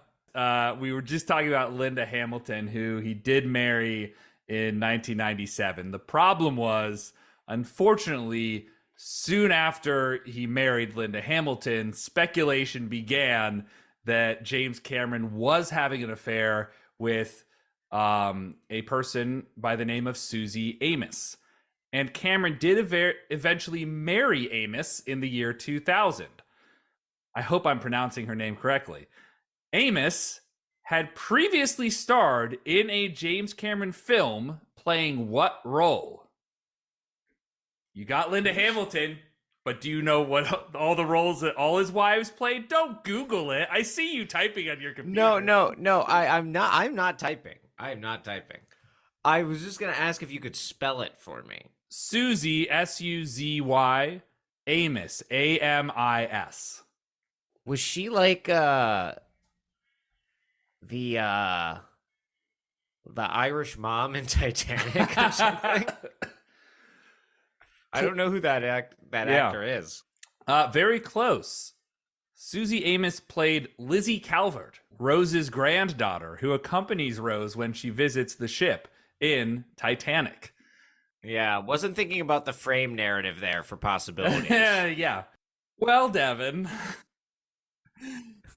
We were just talking about Linda Hamilton, who he did marry in 1997. The problem was, unfortunately, soon after he married Linda Hamilton, speculation began that James Cameron was having an affair with a person by the name of Susie Amos. And Cameron did eventually marry Amos in the year 2000. I hope I'm pronouncing her name correctly. Amos had previously starred in a James Cameron film playing what role? You got Linda Hamilton, but do you know what all the roles that all his wives played? Don't Google it. I see you typing on your computer. No. I'm not typing. I am not typing. I was just gonna ask if you could spell it for me. Suzy, Suzy, Amos, Amis. Was she like the Irish mom in Titanic or something? I don't know who that actor is. Very close. Susie Amos played Lizzie Calvert, Rose's granddaughter, who accompanies Rose when she visits the ship in Titanic. Yeah, wasn't thinking about the frame narrative there for possibilities. Yeah. Well, Devin,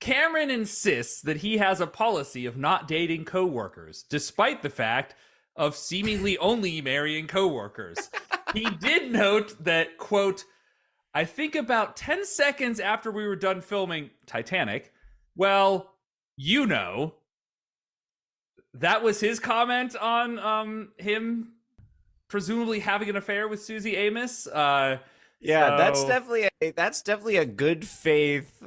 Cameron insists that he has a policy of not dating coworkers, despite the fact of seemingly only marrying coworkers. He did note that, quote, I think about 10 seconds after we were done filming Titanic, well, you know, that was his comment on him presumably having an affair with Susie Amos. Yeah, so... that's definitely a good faith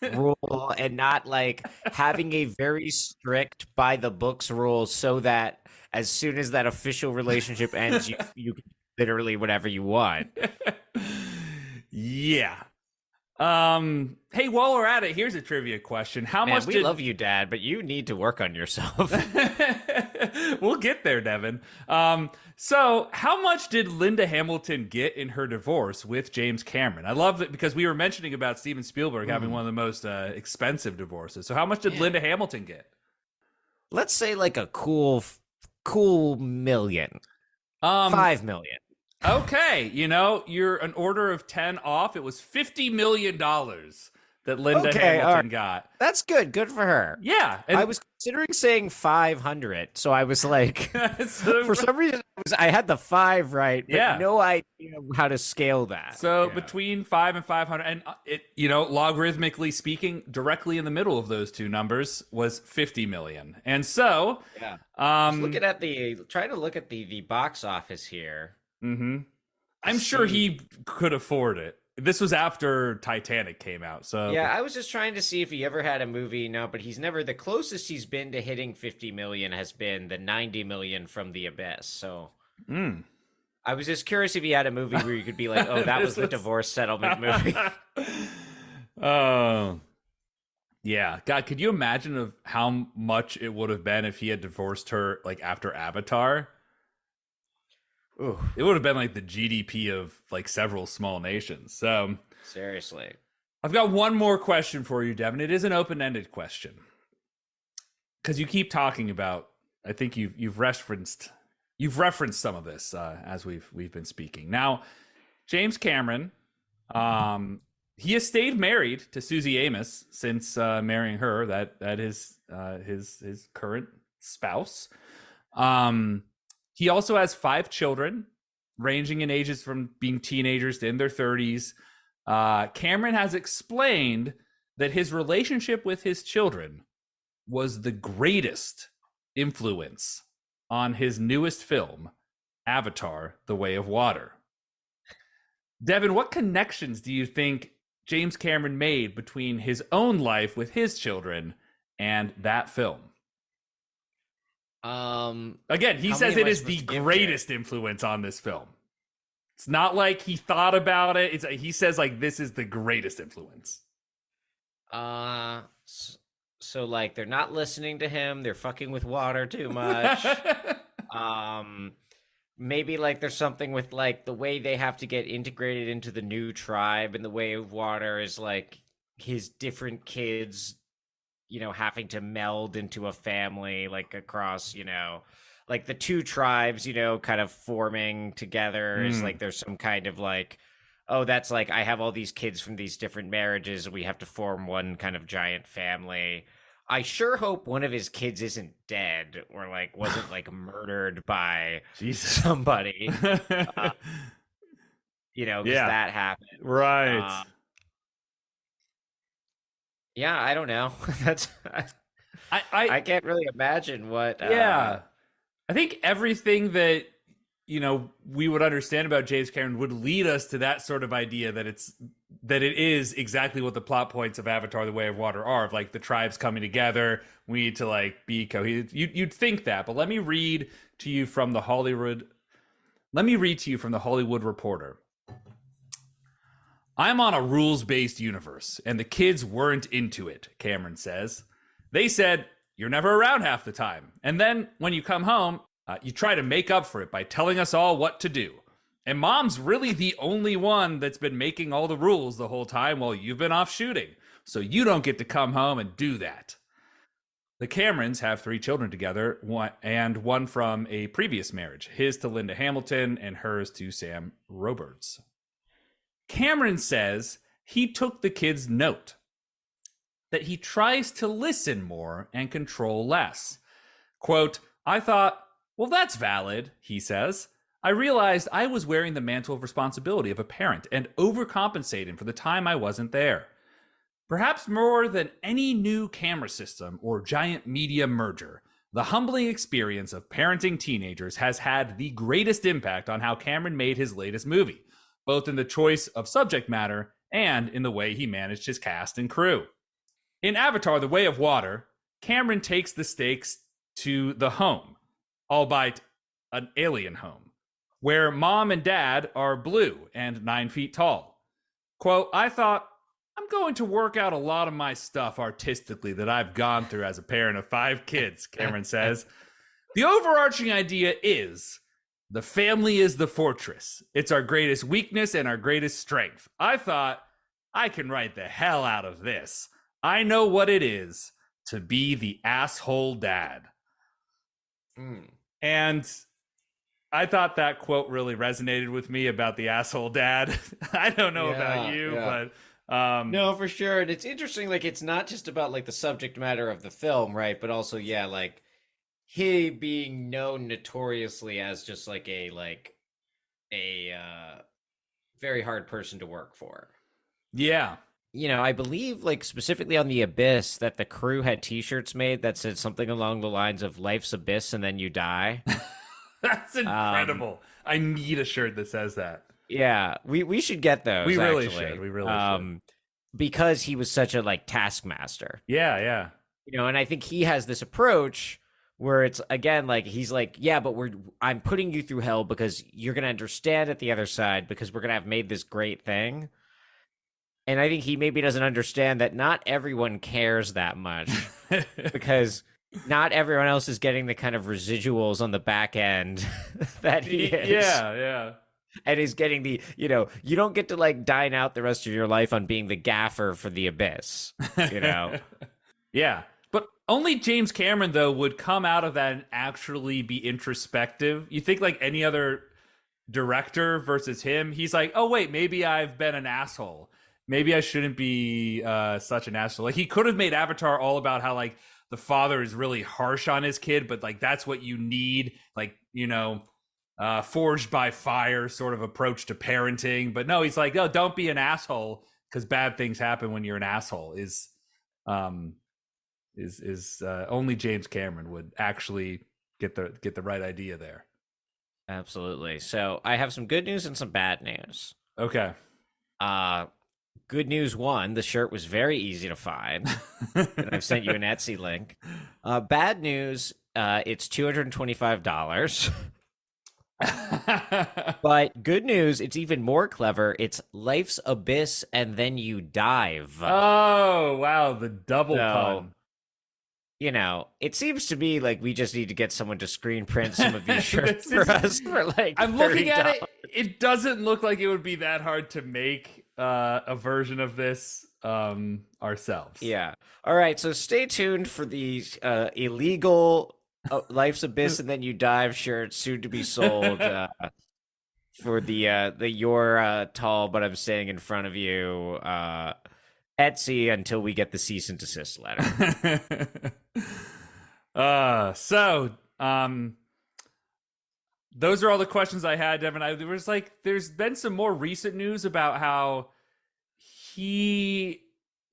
rule, and not like having a very strict by the books rule, so that as soon as that official relationship ends, you can literally whatever you want. Yeah. Hey, while we're at it, here's a trivia question. How much we love you, Dad, but you need to work on yourself. We'll get there, Devin. So how much did Linda Hamilton get in her divorce with James Cameron? I love it because we were mentioning about Steven Spielberg having one of the most expensive divorces. So how much did Linda Hamilton get? Let's say like a cool million. 5 million. Okay, you're an order of 10 off. It was $50 million that Linda Hamilton got. That's good. Good for her. Yeah. And I was considering saying 500, so I was like, for some reason, I had the 5 right, but no idea how to scale that. So between 5 and 500, and it, logarithmically speaking, directly in the middle of those two numbers was 50 million. And so, trying to look at the box office here. Mm-hmm. I'm sure he could afford it. This was after Titanic came out, so yeah. I was just trying to see if he ever had a movie. No, but he's never. The closest he's been to hitting 50 million has been the 90 million from The Abyss. So, I was just curious if he had a movie where you could be like, "Oh, that was the divorce settlement movie." Oh, yeah. God, could you imagine of how much it would have been if he had divorced her like after Avatar? Ooh. It would have been like the GDP of like several small nations. So seriously, I've got one more question for you, Devin. It is an open-ended question because you keep talking about. I think you've referenced some of this as we've been speaking. Now, James Cameron, he has stayed married to Susie Amos since marrying her. That is his current spouse. He also has 5 children, ranging in ages from being teenagers to in their 30s. Cameron has explained that his relationship with his children was the greatest influence on his newest film, Avatar: The Way of Water. Devin, what connections do you think James Cameron made between his own life with his children and that film? Again, he How says many am it I is the supposed to give to greatest influence on this film. It's not like he thought about it. He says like this is the greatest influence. So like they're not listening to him. They're fucking with water too much. Um, maybe like there's something with like the way they have to get integrated into the new tribe, and the way of water is like his different kids, having to meld into a family, like across, like the two tribes, kind of forming together is like there's some kind of like, oh, that's like I have all these kids from these different marriages, we have to form one kind of giant family. I sure hope one of his kids isn't dead or like wasn't like murdered by Jesus. somebody, because Yeah. that happened. Right. Yeah, I don't know. That's I can't really imagine what. Yeah. I think everything that we would understand about James Cameron would lead us to that sort of idea that it is exactly what the plot points of Avatar: The Way of Water are, of like the tribes coming together. We need to like be cohesive. You'd think that, but let me read to you from the Hollywood Reporter. I'm on a rules-based universe, and the kids weren't into it, Cameron says. They said, you're never around half the time. And then when you come home, you try to make up for it by telling us all what to do. And mom's really the only one that's been making all the rules the whole time while you've been off shooting. So you don't get to come home and do that. The Camerons have 3 children together, one from a previous marriage, his to Linda Hamilton and hers to Sam Roberts. Cameron says he took the kids' note, that he tries to listen more and control less. Quote, I thought, well, that's valid, he says. I realized I was wearing the mantle of responsibility of a parent and overcompensating for the time I wasn't there. Perhaps more than any new camera system or giant media merger, the humbling experience of parenting teenagers has had the greatest impact on how Cameron made his latest movie, both in the choice of subject matter and in the way he managed his cast and crew. In Avatar: The Way of Water, Cameron takes the stakes to the home, albeit an alien home, where mom and dad are blue and 9 feet tall. Quote, I thought, I'm going to work out a lot of my stuff artistically that I've gone through as a parent of 5 kids, Cameron says. The overarching idea is the family is the fortress. It's our greatest weakness and our greatest strength. I thought, I can write the hell out of this. I know what it is to be the asshole dad. And I thought that quote really resonated with me about the asshole dad. I don't know about you, but no, for sure. And it's interesting, like it's not just about like the subject matter of the film, right? But also, yeah, like he being known notoriously as just like a very hard person to work for. Yeah. I believe like specifically on The Abyss that the crew had t-shirts made that said something along the lines of life's abyss and then you die. That's incredible. I need a shirt that says that. Yeah, we should get those. We really actually. should. We really should. Because he was such a like taskmaster. Yeah. And I think he has this approach where it's again like he's like, yeah, but I'm putting you through hell because you're gonna understand at the other side because we're gonna have made this great thing. And I think he maybe doesn't understand that not everyone cares that much because not everyone else is getting the kind of residuals on the back end that he is. Yeah. And is getting the, you don't get to like dine out the rest of your life on being the gaffer for The Abyss, Yeah. But only James Cameron, though, would come out of that and actually be introspective. You think like any other director versus him, he's like, oh, wait, maybe I've been an asshole. Maybe I shouldn't be such an asshole. Like he could have made Avatar all about how like the father is really harsh on his kid, but like that's what you need, like, forged by fire sort of approach to parenting. But no, he's like, oh, don't be an asshole because bad things happen when you're an asshole. Is only James Cameron would actually get the right idea there. Absolutely. So I have some good news and some bad news. Okay. good news one, the shirt was very easy to find, and I've sent you an Etsy link. Bad news, it's $225. But good news, it's even more clever. It's life's abyss and then you dive. Oh, wow, the double So, pun. you know, it seems to me like we just need to get someone to screen print some of these shirts This for is- us for like I'm looking at $30. it. It doesn't look like it would be that hard to make a version of this ourselves. Yeah. All right. So stay tuned for these illegal Life's Abyss and then you dive shirts soon to be sold for the you're tall but I'm staying in front of you Etsy until we get the cease and desist letter. Those are all the questions I had, Devin. There's been some more recent news about how he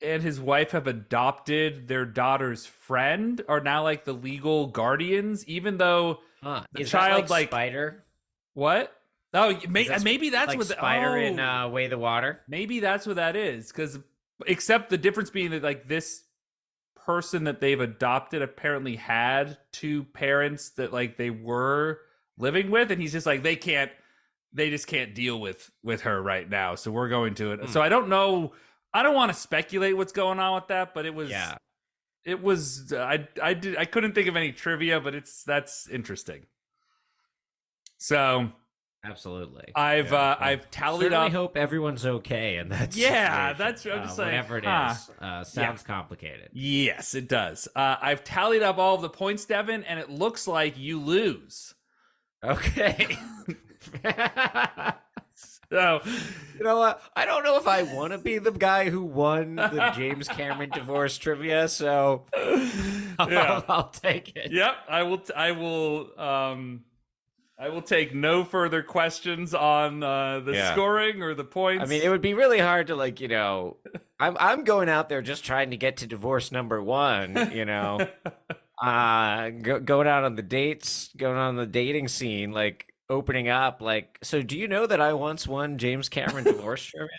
and his wife have adopted their daughter's friend, are now like the legal guardians, even though the Is child that like Spider? what? Oh, Is maybe that's like what Spider in Way the Water. Maybe that's what that is, because except the difference being that like this person that they've adopted apparently had two parents that like they were living with, and he's just like they just can't deal with her right now, so we're going to it. So I don't know, I don't want to speculate what's going on with that, but it was I couldn't think of any trivia, but that's interesting. So Absolutely. I've tallied I up. hope everyone's okay, and that's that's I'm just like whatever it is. Sounds complicated. Yes, it does. I've tallied up all of the points, Devin, and it looks like you lose. Okay. So, you know what? I don't know if I want to be the guy who won the James Cameron divorce trivia, so I'll take it. Yep, I will take no further questions on the scoring or the points. I mean, it would be really hard to like, I'm going out there just trying to get to divorce number one, going out on the dates, going on the dating scene, like opening up, like, so do you know that I once won James Cameron divorce trivia?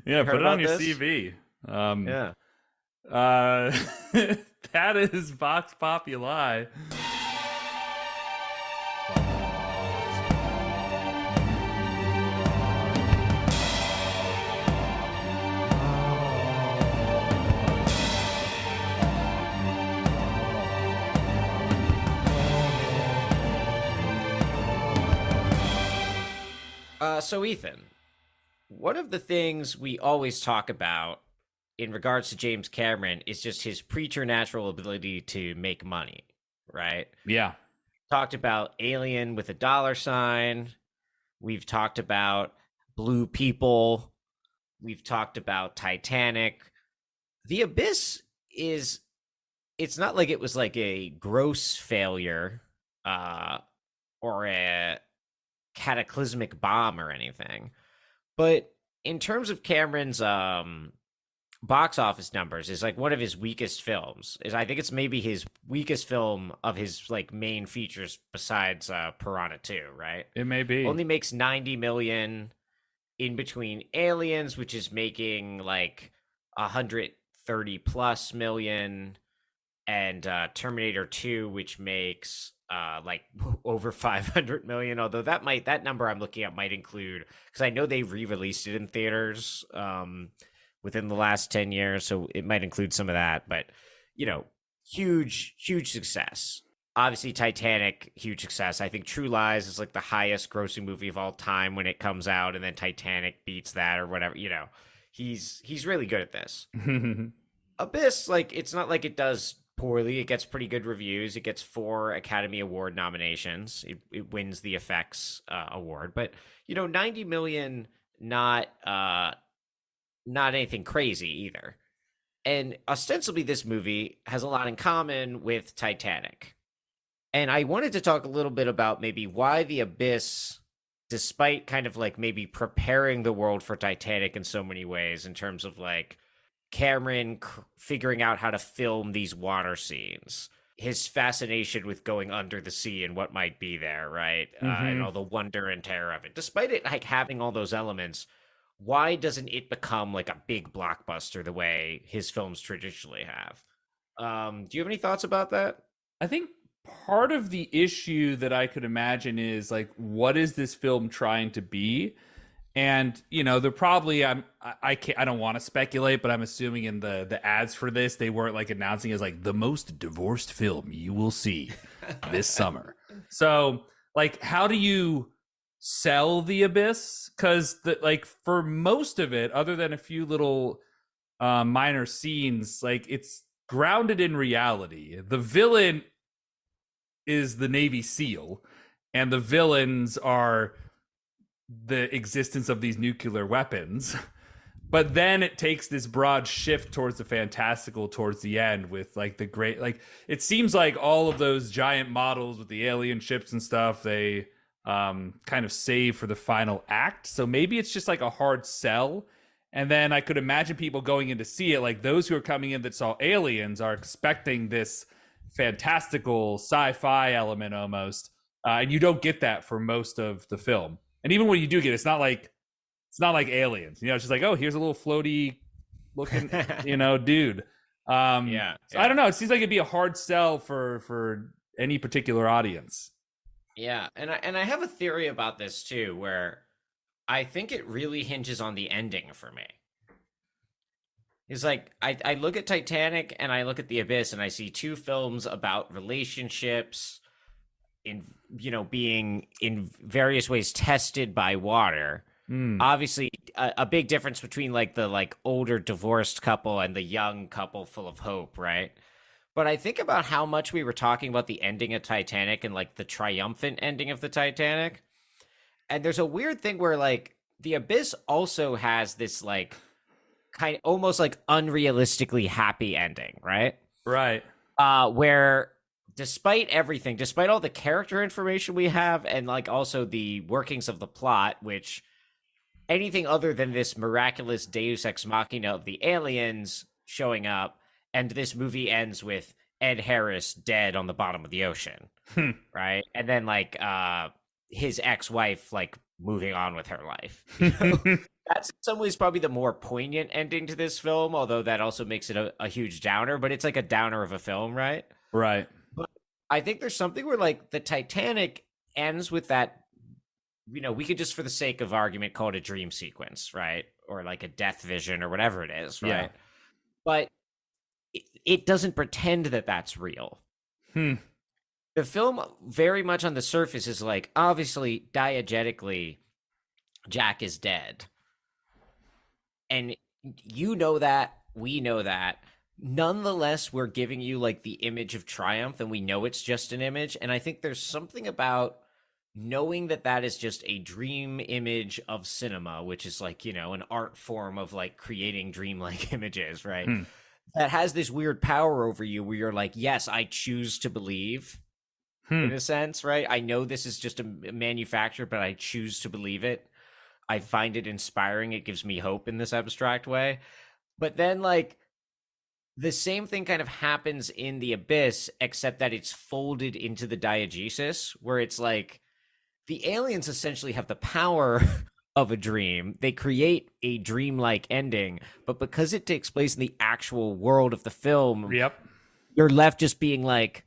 Yeah, put it on your this? CV. That is Vox Populi. So Ethan, one of the things we always talk about in regards to James Cameron is just his preternatural ability to make money, right? Yeah. Talked about Alien with a dollar sign. We've talked about Blue People. We've talked about Titanic. The Abyss it's not like it was like a gross failure or a cataclysmic bomb or anything. But in terms of Cameron's box office numbers, is like one of his weakest films. I think it's maybe his weakest film of his like main features besides Piranha 2, right? It may be. Only makes 90 million in between Aliens, which is making like 130 plus million, and Terminator 2, which makes like over 500 million, although that number I'm looking at might include, because I know they re-released it in theaters within the last 10 years, so it might include some of that. But huge success. Obviously Titanic, huge success. I think True Lies is like the highest grossing movie of all time when it comes out, and then Titanic beats that or whatever. He's really good at this. Abyss, like, it's not like it does poorly. It gets pretty good reviews. It gets 4 Academy Award nominations. It wins the effects award. But 90 million, not anything crazy either. And ostensibly, this movie has a lot in common with Titanic. And I wanted to talk a little bit about maybe why The Abyss, despite kind of like maybe preparing the world for Titanic in so many ways, in terms of like Cameron figuring out how to film these water scenes, his fascination with going under the sea and what might be there, right? And all the wonder and terror of it. Despite it like having all those elements, why doesn't it become like a big blockbuster the way his films traditionally have? Do you have any thoughts about that? I think part of the issue that I could imagine is like, what is this film trying to be? And they're probably I can't, I don't want to speculate, but I'm assuming in the ads for this they weren't like announcing as like the most divorced film you will see this summer. So like, how do you sell The Abyss? Because like for most of it, other than a few little minor scenes, like it's grounded in reality. The villain is the Navy SEAL, and the villains are the existence of these nuclear weapons. But then it takes this broad shift towards the fantastical towards the end with like the great, like it seems like all of those giant models with the alien ships and stuff, they kind of save for the final act. So maybe it's just like a hard sell. And then I could imagine people going in to see it, like those who are coming in that saw Aliens are expecting this fantastical sci-fi element almost, and you don't get that for most of the film. And even when you do get it, it's not like Aliens. It's just like, oh, here's a little floaty looking, dude. Yeah, So I don't know. It seems like it'd be a hard sell for any particular audience. yeah, and I have a theory about this too, where I think it really hinges on the ending for me. It's like I look at Titanic and I look at The Abyss and I see two films about relationships in being in various ways tested by water. Obviously a big difference between like the like older divorced couple and the young couple full of hope, right? But I think about how much we were talking about the ending of Titanic and like the triumphant ending of the Titanic. And there's a weird thing where like The Abyss also has this like kind of almost like unrealistically happy ending, right? Right. Where despite everything, despite all the character information we have and like also the workings of the plot, which anything other than this miraculous deus ex machina of the aliens showing up, and this movie ends with Ed Harris dead on the bottom of the ocean, right? And then like his ex-wife like moving on with her life. That's in some ways probably the more poignant ending to this film, although that also makes it a huge downer, but it's like a downer of a film, right? Right. But I think there's something where like the Titanic ends with that, we could just for the sake of argument call it a dream sequence, right? Or like a death vision or whatever it is, right? Yeah. But it doesn't pretend that that's real. The film very much on the surface is like, obviously, diegetically, Jack is dead. And you know that, we know that. Nonetheless, we're giving you like the image of triumph, and we know it's just an image. And I think there's something about knowing that that is just a dream image of cinema, which is like, an art form of like creating dreamlike images, right? That has this weird power over you where you're like, yes, I choose to believe in a sense, right? I know this is just a manufacture, but I choose to believe it. I find it inspiring. It gives me hope in this abstract way. But then like the same thing kind of happens in The Abyss, except that it's folded into the diegesis, where it's like the aliens essentially have the power of a dream. They create a dreamlike ending, but because it takes place in the actual world of the film, Yep. you're left just being like,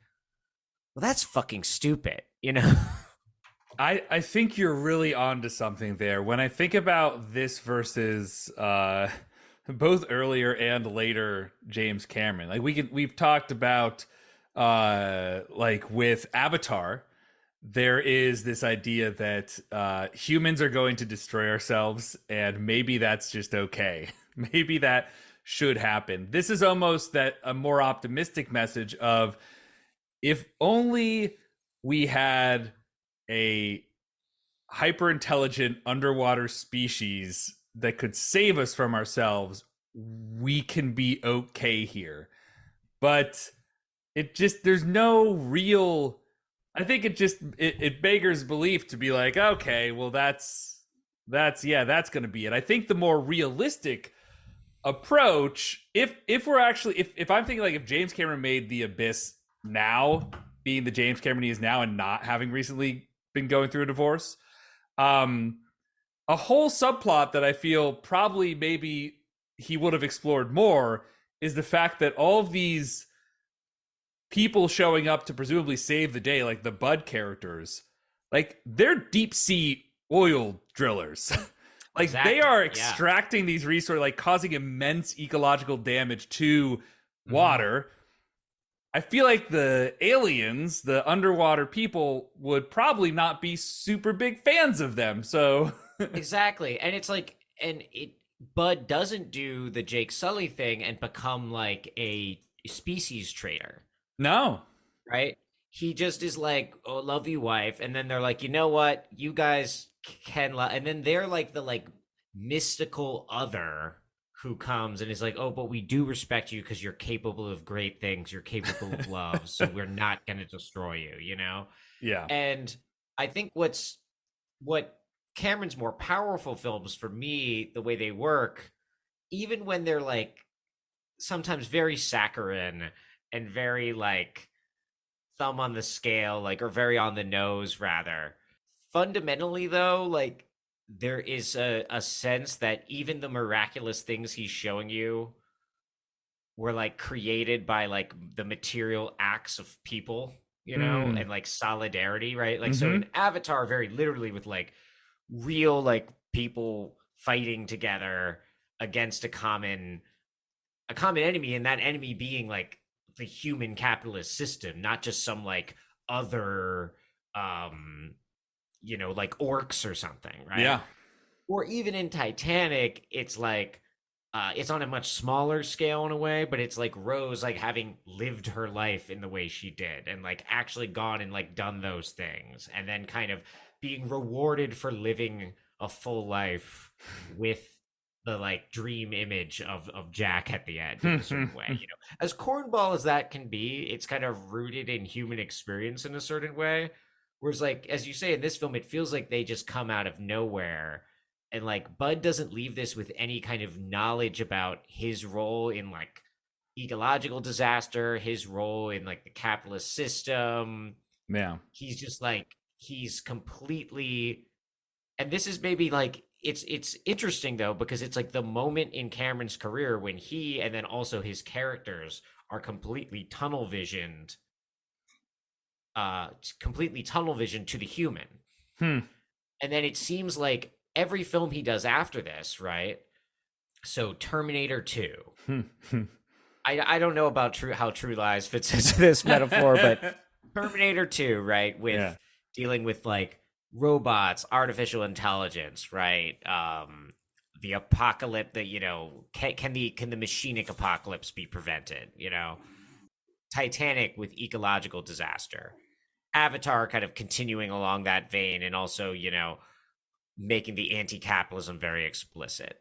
well, that's fucking stupid, I think you're really onto something there. When I think about this versus both earlier and later James Cameron, like we've talked about like with Avatar, there is this idea that humans are going to destroy ourselves, and maybe that's just okay. Maybe that should happen. This is almost that a more optimistic message of, if only we had a hyper intelligent underwater species that could save us from ourselves, we can be okay here. But there's no real, I think it beggars belief to be like, okay, well that's going to be it. I think the more realistic approach, if we're actually, if I'm thinking like, if James Cameron made The Abyss now, being the James Cameron he is now and not having recently been going through a divorce, a whole subplot that I feel probably maybe he would have explored more is the fact that all of these people showing up to presumably save the day, like the Bud characters, like they're deep sea oil drillers. Like they Exactly. are Yeah. extracting these resources, like causing immense ecological damage to Mhm. water. I feel like the aliens, the underwater people, would probably not be super big fans of them. So, Exactly. And it's like, and it, Bud doesn't do the Jake Sully thing and become like a species traitor, no. right? He just is like, "Oh, love you, wife," and then they're like, "You know what? You guys can," and then they're like the like mystical other who comes and is like, "Oh, but we do respect you because you're capable of great things. You're capable of love, so we're not going to destroy you," you know? Yeah. And I think what Cameron's more powerful films for me, the way they work, even when they're like sometimes very saccharine and very like thumb on the scale, like, or very on the nose rather. Fundamentally though, like there is a sense that even the miraculous things he's showing you were like created by like the material acts of people, you know, Hmm. and like solidarity, right? Like so Mm-hmm. in Avatar, very literally with like real like people fighting together against a common enemy, and that enemy being like the human capitalist system, not just some like other um like orcs or something, right? Yeah. Or even in Titanic, it's like it's on a much smaller scale in a way, but it's like Rose like having lived her life in the way she did and like actually gone and like done those things and then kind of being rewarded for living a full life with the like dream image of Jack at the end in a certain way, you know. As cornball as that can be, it's kind of rooted in human experience in a certain way. Whereas like as you say in this film, it feels like they just come out of nowhere, and like Bud doesn't leave this with any kind of knowledge about his role in like ecological disaster, his role in like the capitalist system. Yeah. He's just like he's completely, and this is maybe like it's interesting though because it's like the moment in Cameron's career when he and then also his characters are completely tunnel vision to the human. Hmm. And then it seems like every film he does after this, right? So Terminator 2. I don't know about how True Lies fits into this metaphor, but Terminator 2, right? Yeah. With dealing with like robots, artificial intelligence, right? The apocalypse that, can the machinic apocalypse be prevented, you know? Titanic with ecological disaster. Avatar kind of continuing along that vein and also, making the anti-capitalism very explicit.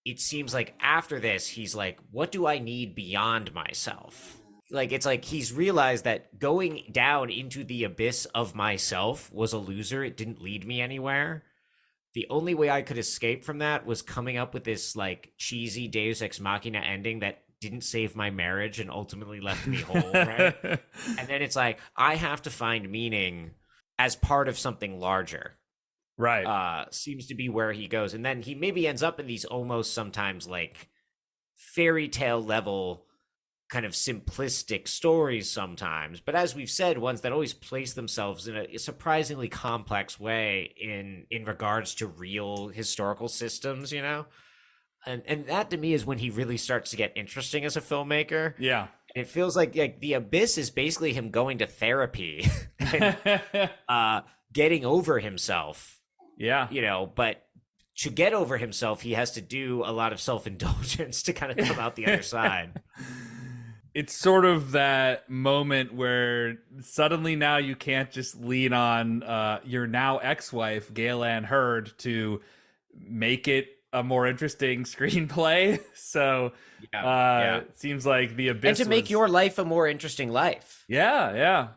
It seems like after this, he's like, what do I need beyond myself? Like, it's like he's realized that going down into the abyss of myself was a loser. It didn't lead me anywhere. The only way I could escape from that was coming up with this like cheesy Deus Ex Machina ending that didn't save my marriage and ultimately left me whole, right? And then it's like I have to find meaning as part of something larger. Right. Seems to be where he goes. And then he maybe ends up in these almost sometimes like fairy tale level kind of simplistic stories sometimes. But as we've said, ones that always place themselves in a surprisingly complex way in regards to real historical systems, you know? And that to me is when he really starts to get interesting as a filmmaker. Yeah. It feels like The Abyss is basically him going to therapy and getting over himself, Yeah. but to get over himself, he has to do a lot of self-indulgence to kind of come out the other side. It's sort of that moment where suddenly now you can't just lean on your now ex-wife, Gail Ann Hurd, to make it a more interesting screenplay. So Yeah, yeah. it seems like The And to Abyss make was... your life a more interesting life. Yeah, yeah.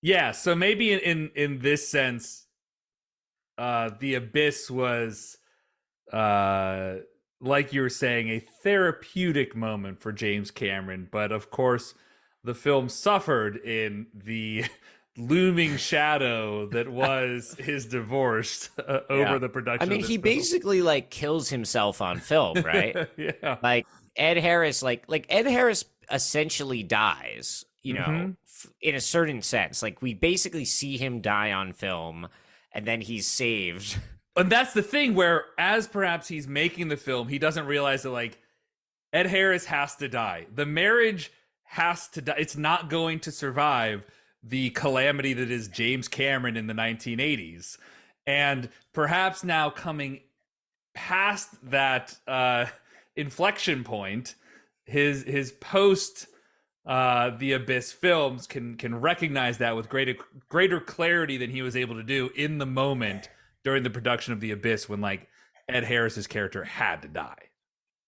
Yeah, so maybe in this sense, The Abyss was like you were saying, a therapeutic moment for James Cameron. But of course, the film suffered in the looming shadow that was his divorce over Yeah. the I production mean, of this he film. basically like kills himself on film, right? Yeah. Like Ed Harris, like Ed Harris essentially dies, Hmm. in a certain sense. Like we basically see him die on film, and then he's saved. And that's the thing where, as perhaps he's making the film, he doesn't realize that, like, Ed Harris has to die. The marriage has to die. It's not going to survive the calamity that is James Cameron in the 1980s. And perhaps now coming past that inflection point, his post the Abyss films can recognize that with greater clarity than he was able to do in the moment during the production of the Abyss, when like Ed Harris's character had to die.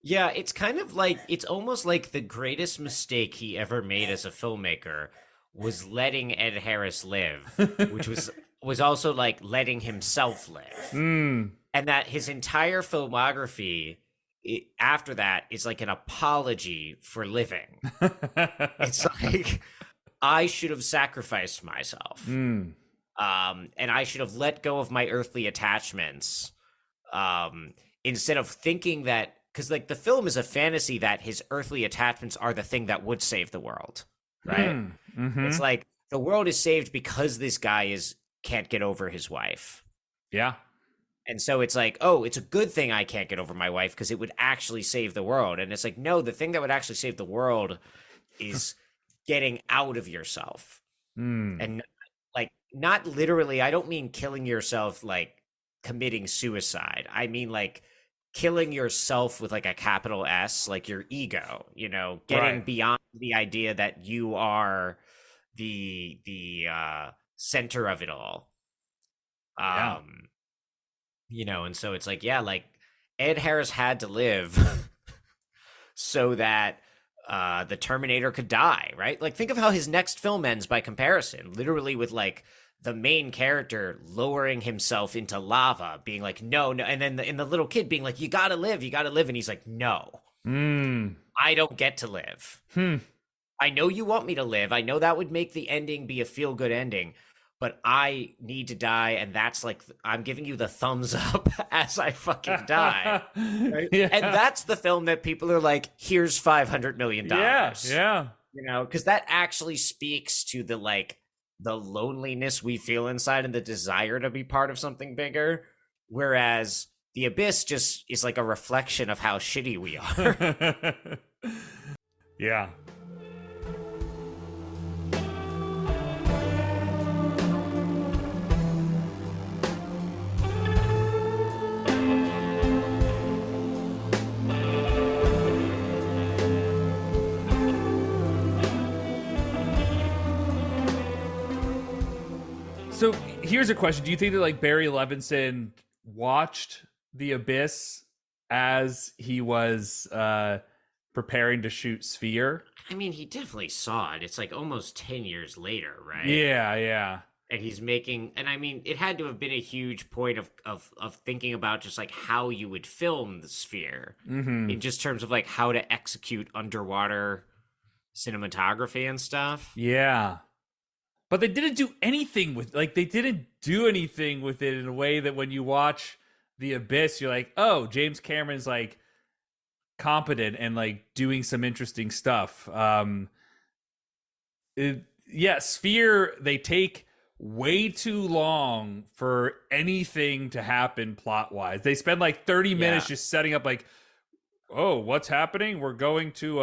Yeah, it's kind of like it's almost like the greatest mistake he ever made as a filmmaker was letting Ed Harris live, which was also like letting himself live. Mm. And that his entire filmography after that is like an apology for living. It's like I should have sacrificed myself, Mm. and I should have let go of my earthly attachments, instead of thinking that because like the film is a fantasy that his earthly attachments are the thing that would save the world, right? Mm. Mm-hmm. It's like the world is saved because this guy is can't get over his wife. Yeah. And so it's like, oh, it's a good thing I can't get over my wife because it would actually save the world. And it's like, no, the thing that would actually save the world is getting out of yourself. Mm. And like, not literally, I don't mean killing yourself like committing suicide. I mean like killing yourself with like a capital S, like your ego, getting Right. beyond the idea that you are the center of it all. Yeah. And so it's like, yeah, like Ed Harris had to live so that the Terminator could die, right? Like, think of how his next film ends by comparison, literally with like the main character lowering himself into lava, being like, no, no. And then the little kid being like, you gotta live. And he's like, no, I don't get to live. I know you want me to live. I know that would make the ending be a feel good ending. But I need to die, and that's like I'm giving you the thumbs up as I fucking die. Right? Yeah. And that's the film that people are like, here's $500 million. Yeah. Because that actually speaks to the loneliness we feel inside and the desire to be part of something bigger. Whereas the Abyss just is like a reflection of how shitty we are. Yeah. So here's a question. Do you think that like Barry Levinson watched The Abyss as he was preparing to shoot Sphere? I mean, he definitely saw it. It's like almost 10 years later, right? Yeah. And he's making, and I mean, it had to have been a huge point of thinking about just like how you would film the Sphere Mm-hmm. in just terms of like how to execute underwater cinematography and stuff. Yeah. But they didn't do anything with it in a way that when you watch The Abyss, you're like, oh, James Cameron's like competent and like doing some interesting stuff. Sphere, they take way too long for anything to happen plot wise. They spend like 30 minutes just setting up like, oh, what's happening? We're going to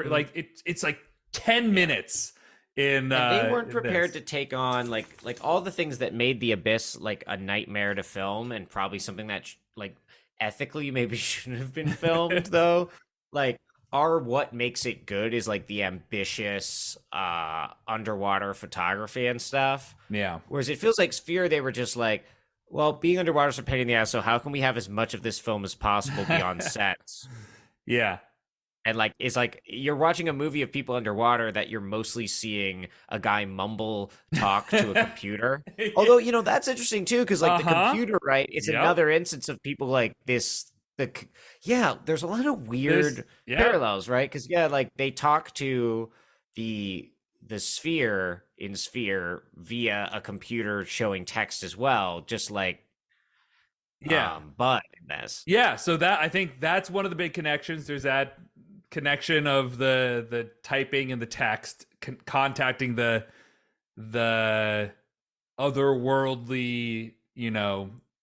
like it's like 10 minutes. And they weren't prepared to take on like all the things that made The Abyss like a nightmare to film, and probably something that like ethically maybe shouldn't have been filmed though. Like what makes it good is like the ambitious underwater photography and stuff. Yeah. Whereas it feels like Sphere, they were just like, well, being underwater is a pain in the ass, so how can we have as much of this film as possible be on sets? Yeah. And like it's like you're watching a movie of people underwater that you're mostly seeing a guy mumble talk to a computer. Although, that's interesting too, because like the computer, right? It's another instance of people like this. There's a lot of weird parallels, right? Because like they talk to the the sphere in Sphere via a computer showing text as well, just like Yeah. Bud in this. Yeah, so that I think that's one of the big connections. There's that connection of the typing and the text contacting the otherworldly,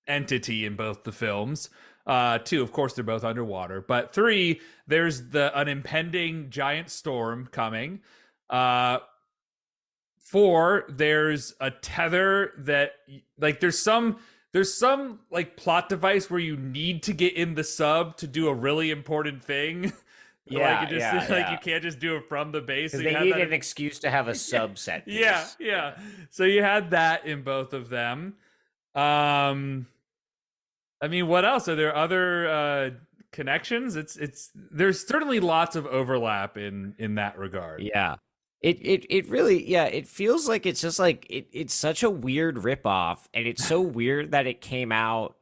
entity in both the films. Two, of course, they're both underwater. But three, there's an impending giant storm coming. Four, there's a tether that like there's some like plot device where you need to get in the sub to do a really important thing. Like it just like you can't just do it from the base. Because So they needed an excuse to have a subset piece. Yeah. So you had that in both of them. I mean, what else? Are there other connections? It's there's certainly lots of overlap in that regard. Yeah. It really, yeah, it feels like it's just like it's such a weird ripoff, and it's so weird that it came out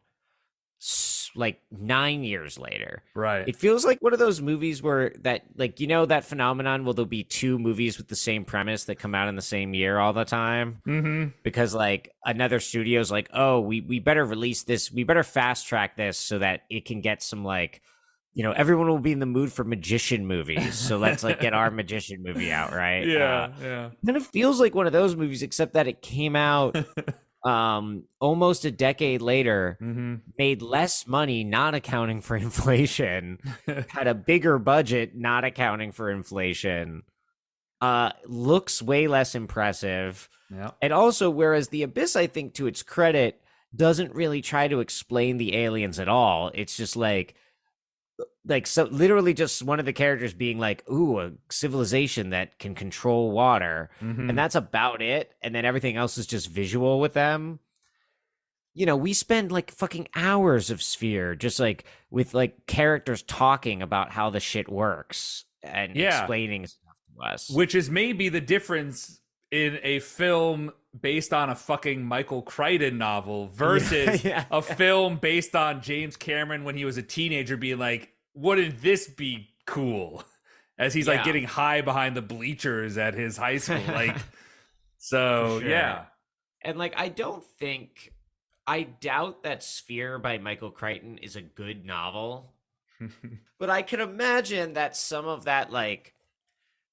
like 9 years later. Right. It feels like one of those movies where that, like, that phenomenon will there'll be two movies with the same premise that come out in the same year all the time. Mm-hmm. Because like another studio's like, oh, we better release this, we better fast track this so that it can get some like, everyone will be in the mood for magician movies. So let's like get our magician movie out, right? Yeah. Then it feels like one of those movies, except that it came out almost a decade later, Mm-hmm. made less money, not accounting for inflation, had a bigger budget, not accounting for inflation, looks way less impressive. Yeah. And also, whereas The Abyss, I think, to its credit, doesn't really try to explain the aliens at all. It's just like so literally just one of the characters being like, ooh, a civilization that can control water. Mm-hmm. And that's about it. And then everything else is just visual with them. We spend like fucking hours of Sphere just like with like characters talking about how the shit works and explaining stuff to us. Which is maybe the difference in a film based on a fucking Michael Crichton novel versus a film based on James Cameron when he was a teenager being like, wouldn't this be cool? As he's like getting high behind the bleachers at his high school. Like, so sure. Yeah. And like, I doubt that Sphere by Michael Crichton is a good novel, but I can imagine that some of that like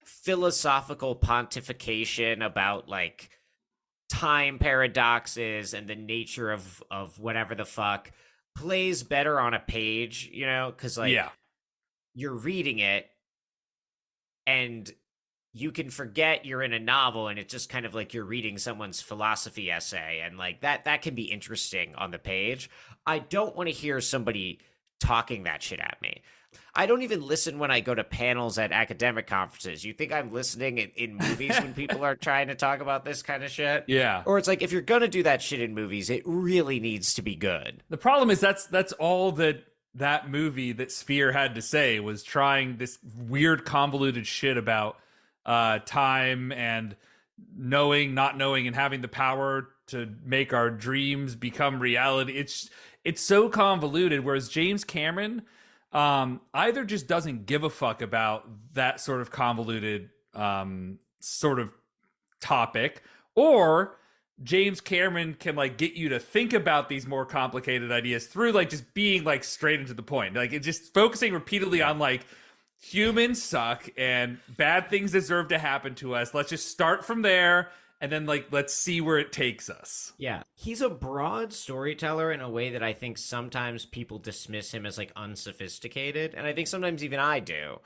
philosophical pontification about like time paradoxes and the nature of whatever the fuck plays better on a page, because like you're reading it and you can forget you're in a novel and it's just kind of like you're reading someone's philosophy essay, and like that can be interesting on the page. I don't want to hear somebody talking that shit at me. I don't even listen when I go to panels at academic conferences. You think I'm listening in movies when people are trying to talk about this kind of shit? Yeah. Or it's like, if you're going to do that shit in movies, it really needs to be good. The problem is that's all that movie that Sphere had to say was trying this weird convoluted shit about time and knowing, not knowing, and having the power to make our dreams become reality. It's so convoluted, whereas James Cameron either just doesn't give a fuck about that sort of convoluted sort of topic, or James Cameron can like get you to think about these more complicated ideas through like just being like straight into the point. Like it's just focusing repeatedly on like humans suck and bad things deserve to happen to us. Let's just start from there and then like let's see where it takes us. Yeah. He's a broad storyteller in a way that I think sometimes people dismiss him as like unsophisticated, and I think sometimes even I do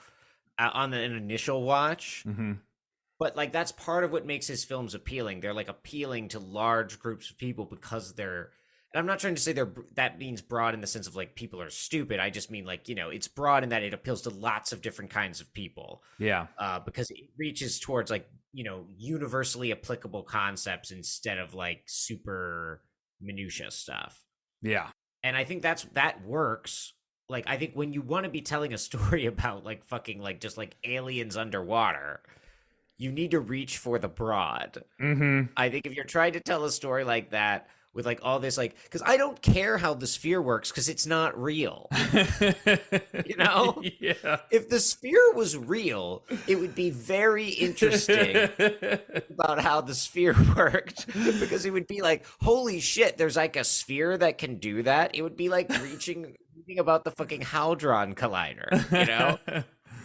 on an initial watch. Mm-hmm. But like that's part of what makes his films appealing. They're like appealing to large groups of people because they're, and I'm not trying to say that means broad in the sense of like people are stupid. I just mean like, it's broad in that it appeals to lots of different kinds of people. Yeah. Because it reaches towards like, universally applicable concepts instead of like super minutia stuff. Yeah. And I think that works. Like, I think when you want to be telling a story about like fucking like just like aliens underwater, you need to reach for the broad. Mm-hmm. I think if you're trying to tell a story like that with like all this like because I don't care how the sphere works because it's not real. You know? Yeah. If the sphere was real, it would be very interesting about how the sphere worked because it would be like, holy shit, there's like a sphere that can do that. It would be like reading about the fucking Hadron Collider, you know?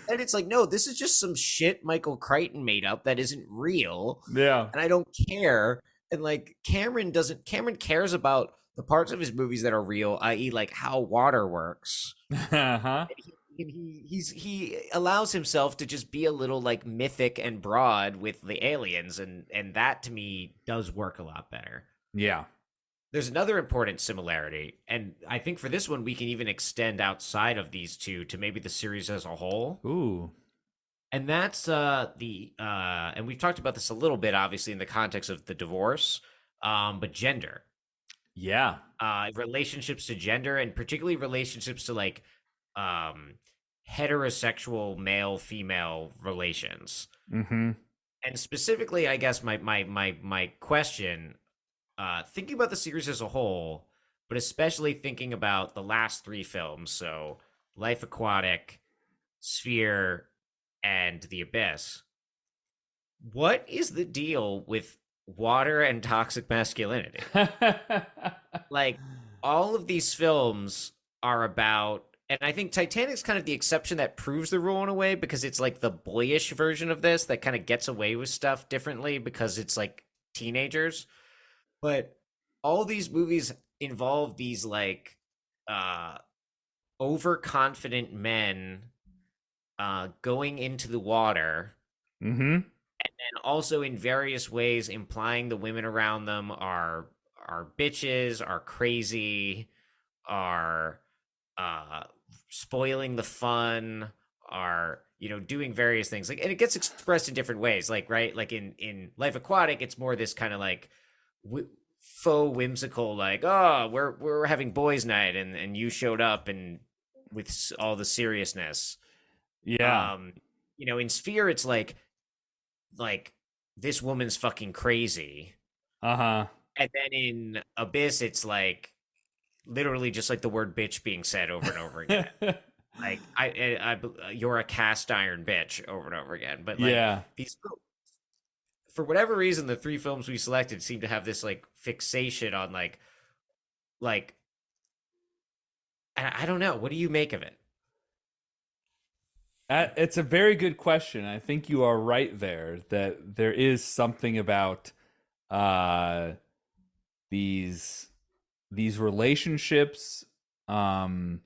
And it's like, no, this is just some shit Michael Crichton made up that isn't real. Yeah. And I don't care. And like Cameron cares about the parts of his movies that are real, i.e., like how water works. Uh-huh. He allows himself to just be a little like mythic and broad with the aliens, and that to me does work a lot better. Yeah. There's another important similarity, and I think for this one we can even extend outside of these two to maybe the series as a whole. Ooh. And that's and we've talked about this a little bit, obviously, in the context of the divorce, but gender. Yeah. Relationships to gender, and particularly relationships to like heterosexual male female relations. Mm-hmm. And specifically, I guess my question, thinking about the series as a whole, but especially thinking about the last three films, so Life Aquatic, Sphere, and The Abyss. What is the deal with water and toxic masculinity? Like, all of these films are about, and I think Titanic's kind of the exception that proves the rule in a way, because it's like the boyish version of this that kind of gets away with stuff differently because it's like teenagers. But all these movies involve these like overconfident men going into the water, Mm-hmm. and also in various ways implying the women around them are bitches, are crazy, are spoiling the fun, are doing various things, like, and it gets expressed in different ways, like, right, like in Life Aquatic it's more this kind of like faux whimsical, like, oh, we're having boys night and you showed up and with all the seriousness. Yeah. In Sphere it's like this woman's fucking crazy. Uh-huh. And then in Abyss it's like literally just like the word bitch being said over and over again. Like I you're a cast iron bitch over and over again. But like, yeah. these, for whatever reason, the three films we selected seem to have this like fixation on like I don't know. What do you make of it? It's a very good question. I think you are right there that there is something about uh these relationships and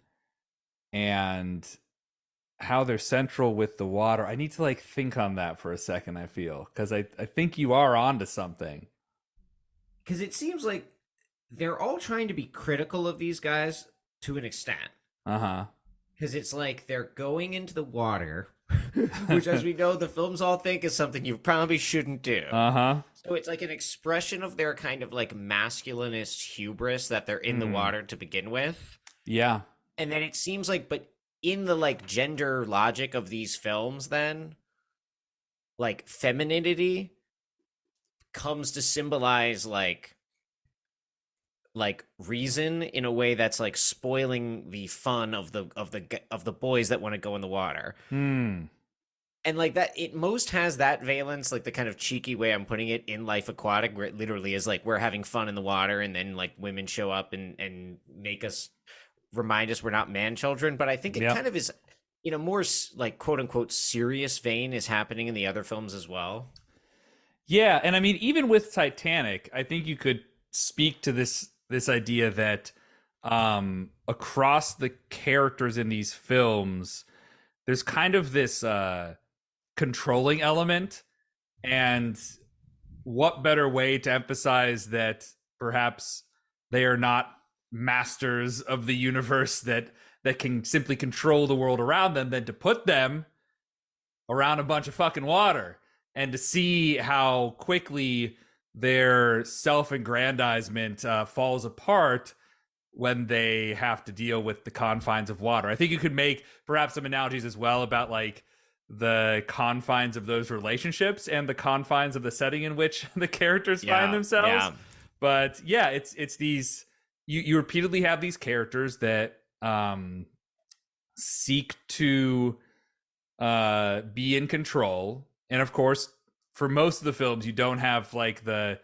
how they're central with the water. I need to like think on that for a second, I feel, because I think you are onto something. Because it seems like they're all trying to be critical of these guys to an extent. Uh-huh. Because it's like they're going into the water, which, as we know, the films all think is something you probably shouldn't do. Uh-huh. So it's like an expression of their kind of like masculinist hubris that they're in the water to begin with. Yeah. And then it seems like, but in the like gender logic of these films, then like femininity comes to symbolize like reason in a way that's like spoiling the fun of the boys that want to go in the water. Hmm. And like that, it most has that valence, like the kind of cheeky way I'm putting it in Life Aquatic, where it literally is like we're having fun in the water, and then like women show up and make us, remind us we're not man children. But I think it kind of is, in a more like quote unquote serious vein, is happening in the other films as well. Yeah, and I mean, even with Titanic, I think you could speak to this idea that across the characters in these films, there's kind of this controlling element, and what better way to emphasize that perhaps they are not masters of the universe that can simply control the world around them than to put them around a bunch of fucking water and to see how quickly their self-aggrandizement falls apart when they have to deal with the confines of water. I think you could make perhaps some analogies as well about like the confines of those relationships and the confines of the setting in which the characters find themselves. But yeah, it's these you repeatedly have these characters that seek to be in control, and of course, for most of the films, you don't have like the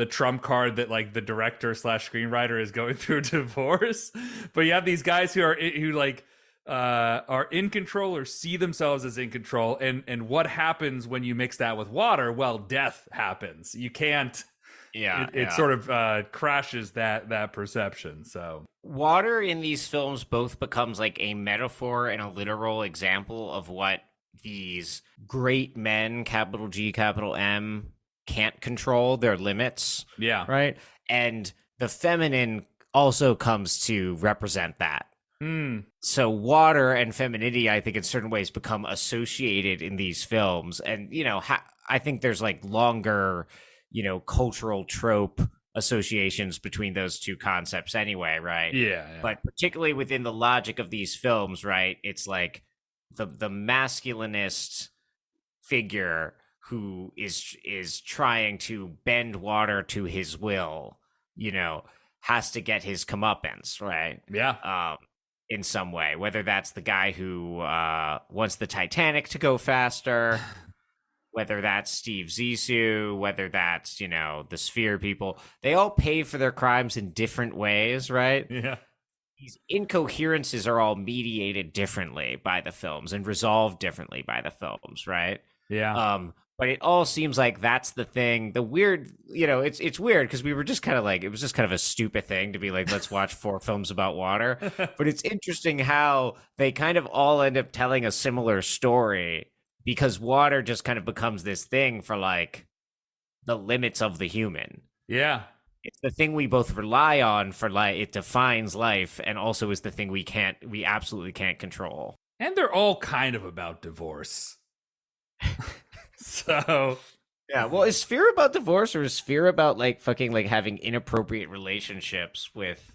trump card that like the director slash screenwriter is going through a divorce, but you have these guys who like are in control or see themselves as in control, and what happens when you mix that with water? Well, death happens. You can't. It sort of crashes that perception. So Water in these films both becomes like a metaphor and a literal example of what these great men, capital G, capital M, can't control, their limits. yeah, Right. And the feminine also comes to represent that. So water and femininity, I think in certain ways become associated in these films. And, I think there's like longer, cultural trope associations between those two concepts anyway, right? yeah. But particularly within the logic of these films, right? It's like the masculinist figure who is trying to bend water to his will, has to get his comeuppance, right? Yeah. In some way, whether that's the guy who wants the Titanic to go faster, whether that's Steve Zissou, whether that's, the Sphere people, they all pay for their crimes in different ways, right? Yeah. These incoherences are all mediated differently by the films and resolved differently by the films, right? Yeah. But it all seems like that's the thing. The weird, it's weird because we were just kind of like, it was just kind of a stupid thing to be like, let's watch 4 films about water. But it's interesting how they kind of all end up telling a similar story because water just kind of becomes this thing for like the limits of the human. Yeah. It's the thing we both rely on for like, it defines life and also is the thing we absolutely can't control. And they're all kind of about divorce. So yeah, well, is Sphere about divorce or is Sphere about like fucking like having inappropriate relationships with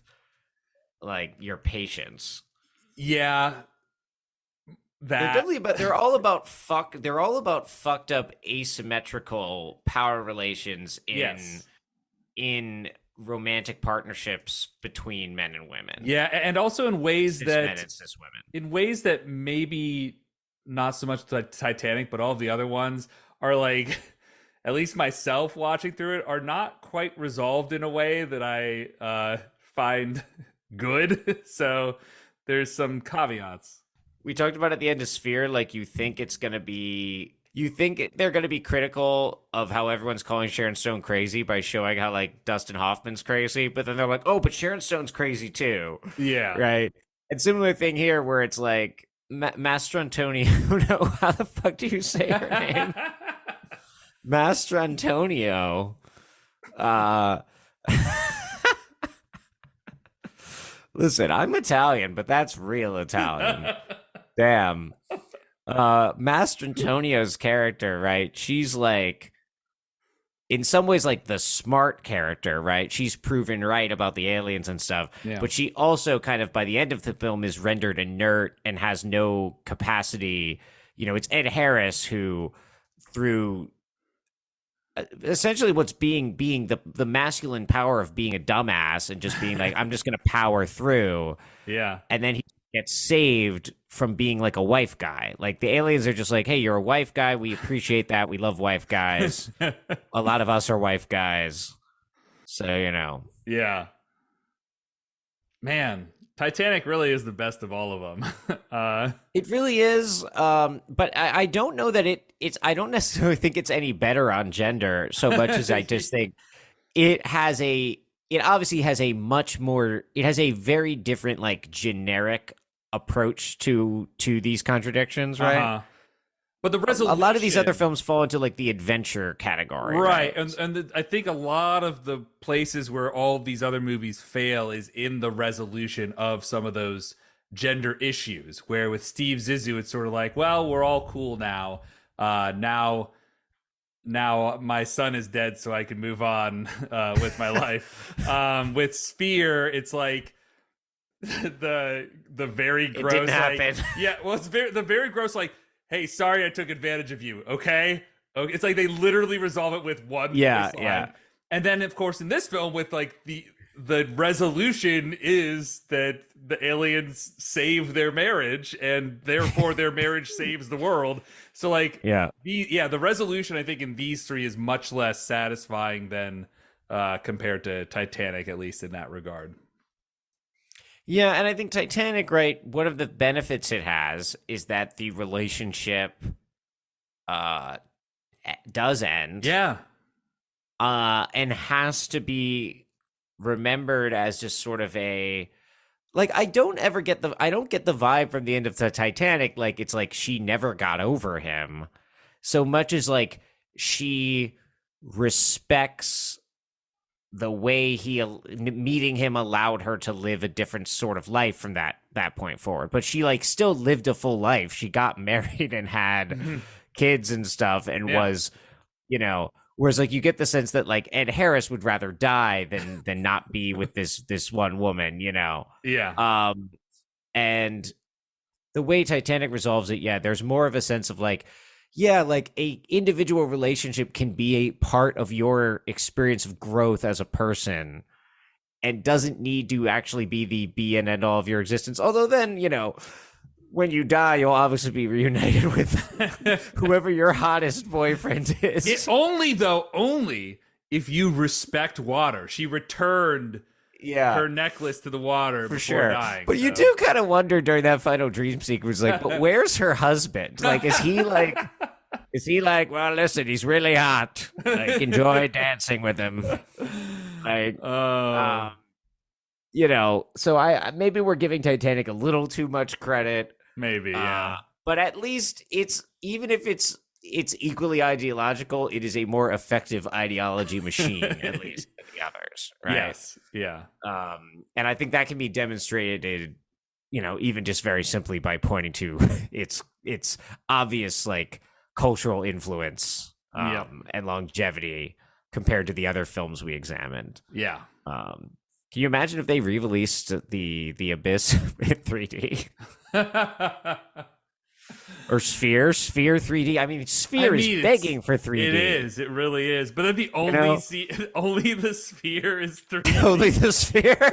like your patients? Yeah, they're all about fucked up asymmetrical power relations in romantic partnerships between men and women. Yeah, and also in ways cis that maybe not so much the Titanic, but all of the other ones are like, at least myself watching through it, are not quite resolved in a way that I find good. So there's some caveats. We talked about at the end of Sphere, like you think they're going to be critical of how everyone's calling Sharon Stone crazy by showing how like Dustin Hoffman's crazy, but then they're like, oh, but Sharon Stone's crazy too. Yeah. Right. And similar thing here where it's like Master Antonio. No, how the fuck do you say her name? Master Antonio. Listen, I'm Italian, but that's real Italian. Damn. Master Antonio's character, right? She's like, in some ways, like the smart character, right? She's proven right about the aliens and stuff. Yeah. But she also kind of, by the end of the film, is rendered inert and has no capacity. It's Ed Harris who, through essentially what's being the masculine power of being a dumbass and just being like, I'm just going to power through. Yeah. And then he gets saved from being like a wife guy. Like the aliens are just like, hey, you're a wife guy. We appreciate that. We love wife guys. A lot of us are wife guys. So, Yeah. Man, Titanic really is the best of all of them. It really is. But I don't know that I don't necessarily think it's any better on gender so much as I just think it obviously has a very different, like, generic approach to these contradictions, right? Uh-huh. But the resolution, a lot of these other films fall into like the adventure category, right? And I think a lot of the places where all of these other movies fail is in the resolution of some of those gender issues. Where with Steve Zissou, it's sort of like, well, we're all cool now. Now my son is dead, so I can move on with my life. With Sphere, it's like the very gross. It didn't happen. Yeah, well, it's the very gross. Like, hey, sorry, I took advantage of you. Okay. It's like they literally resolve it with one. Yeah, yeah. And then, of course, in this film, with like the resolution is that the aliens save their marriage, and therefore their marriage saves the world. So, like, Yeah. the resolution I think in these three is much less satisfying than compared to Titanic, at least in that regard. Yeah, and I think Titanic, right, one of the benefits it has is that the relationship does end. Yeah. And has to be remembered as just sort of a like I don't get the vibe from the end of the Titanic like it's like she never got over him so much as like she respects the way meeting him allowed her to live a different sort of life from that point forward. But she like still lived a full life. She got married and had kids and stuff and was, whereas like you get the sense that like Ed Harris would rather die than not be with this one woman, Yeah. And the way Titanic resolves it, there's more of a sense of like, like a individual relationship can be a part of your experience of growth as a person and doesn't need to actually be the be and end all of your existence. Although then, when you die, you'll obviously be reunited with whoever your hottest boyfriend is. Only if you respect water. She returned her necklace to the water before dying. But you do kind of wonder during that final dream sequence, like, but where's her husband? Like, is he like, well, listen, he's really hot. Like, enjoy dancing with him. Like, so I maybe we're giving Titanic a little too much credit. Maybe, yeah. But at least even if it's equally ideological, it is a more effective ideology machine, at least than the others, right? Yes, yeah. And I think that can be demonstrated, even just very simply by pointing to its obvious like cultural influence and longevity compared to the other films we examined. Yeah. Can you imagine if they re-released the Abyss in 3D? Or Sphere 3D. I mean, Sphere is begging for 3D. It is. It really is. But then the only the Sphere is 3D. Only the Sphere.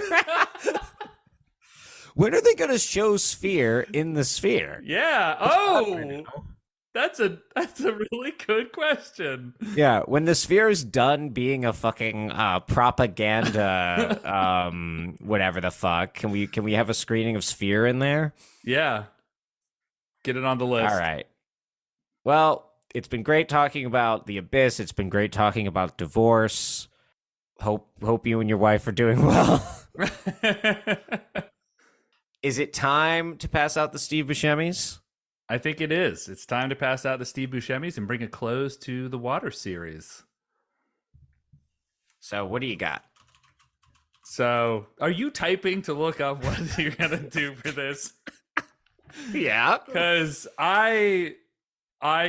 When are they going to show Sphere in the Sphere? Yeah. That's a really good question. Yeah, when the Sphere is done being a fucking propaganda, whatever the fuck, can we have a screening of Sphere in there? Yeah. Get it on the list. All right. Well, it's been great talking about The Abyss. It's been great talking about divorce. Hope you and your wife are doing well. Is it time to pass out the Steve Buscemi's? I think it is. It's time to pass out the Steve Buscemi's and bring a close to the Water series. So what do you got? So are you typing to look up what you're going to do for this? Yeah. Because I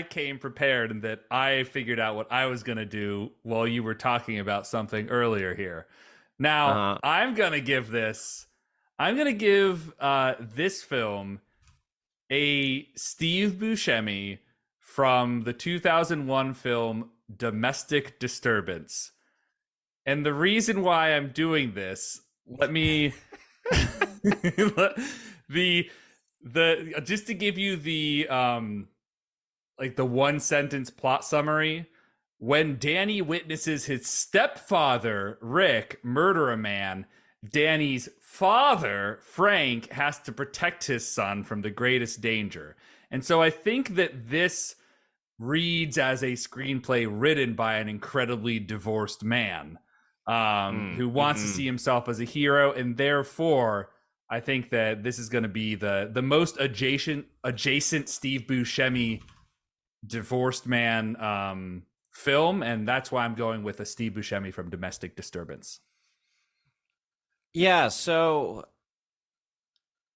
came prepared in that I figured out what I was going to do while you were talking about something earlier here. Now, I'm going to give this film a Steve Buscemi from the 2001 film Domestic Disturbance. And the reason why I'm doing this, let me just to give you the the one sentence plot summary. When Danny witnesses his stepfather, Rick, murder a man, Danny's father, Frank, has to protect his son from the greatest danger. And so I think that this reads as a screenplay written by an incredibly divorced man who wants to see himself as a hero. And therefore, I think that this is going to be the most adjacent Steve Buscemi divorced man film. And that's why I'm going with a Steve Buscemi from Domestic Disturbance. Yeah, so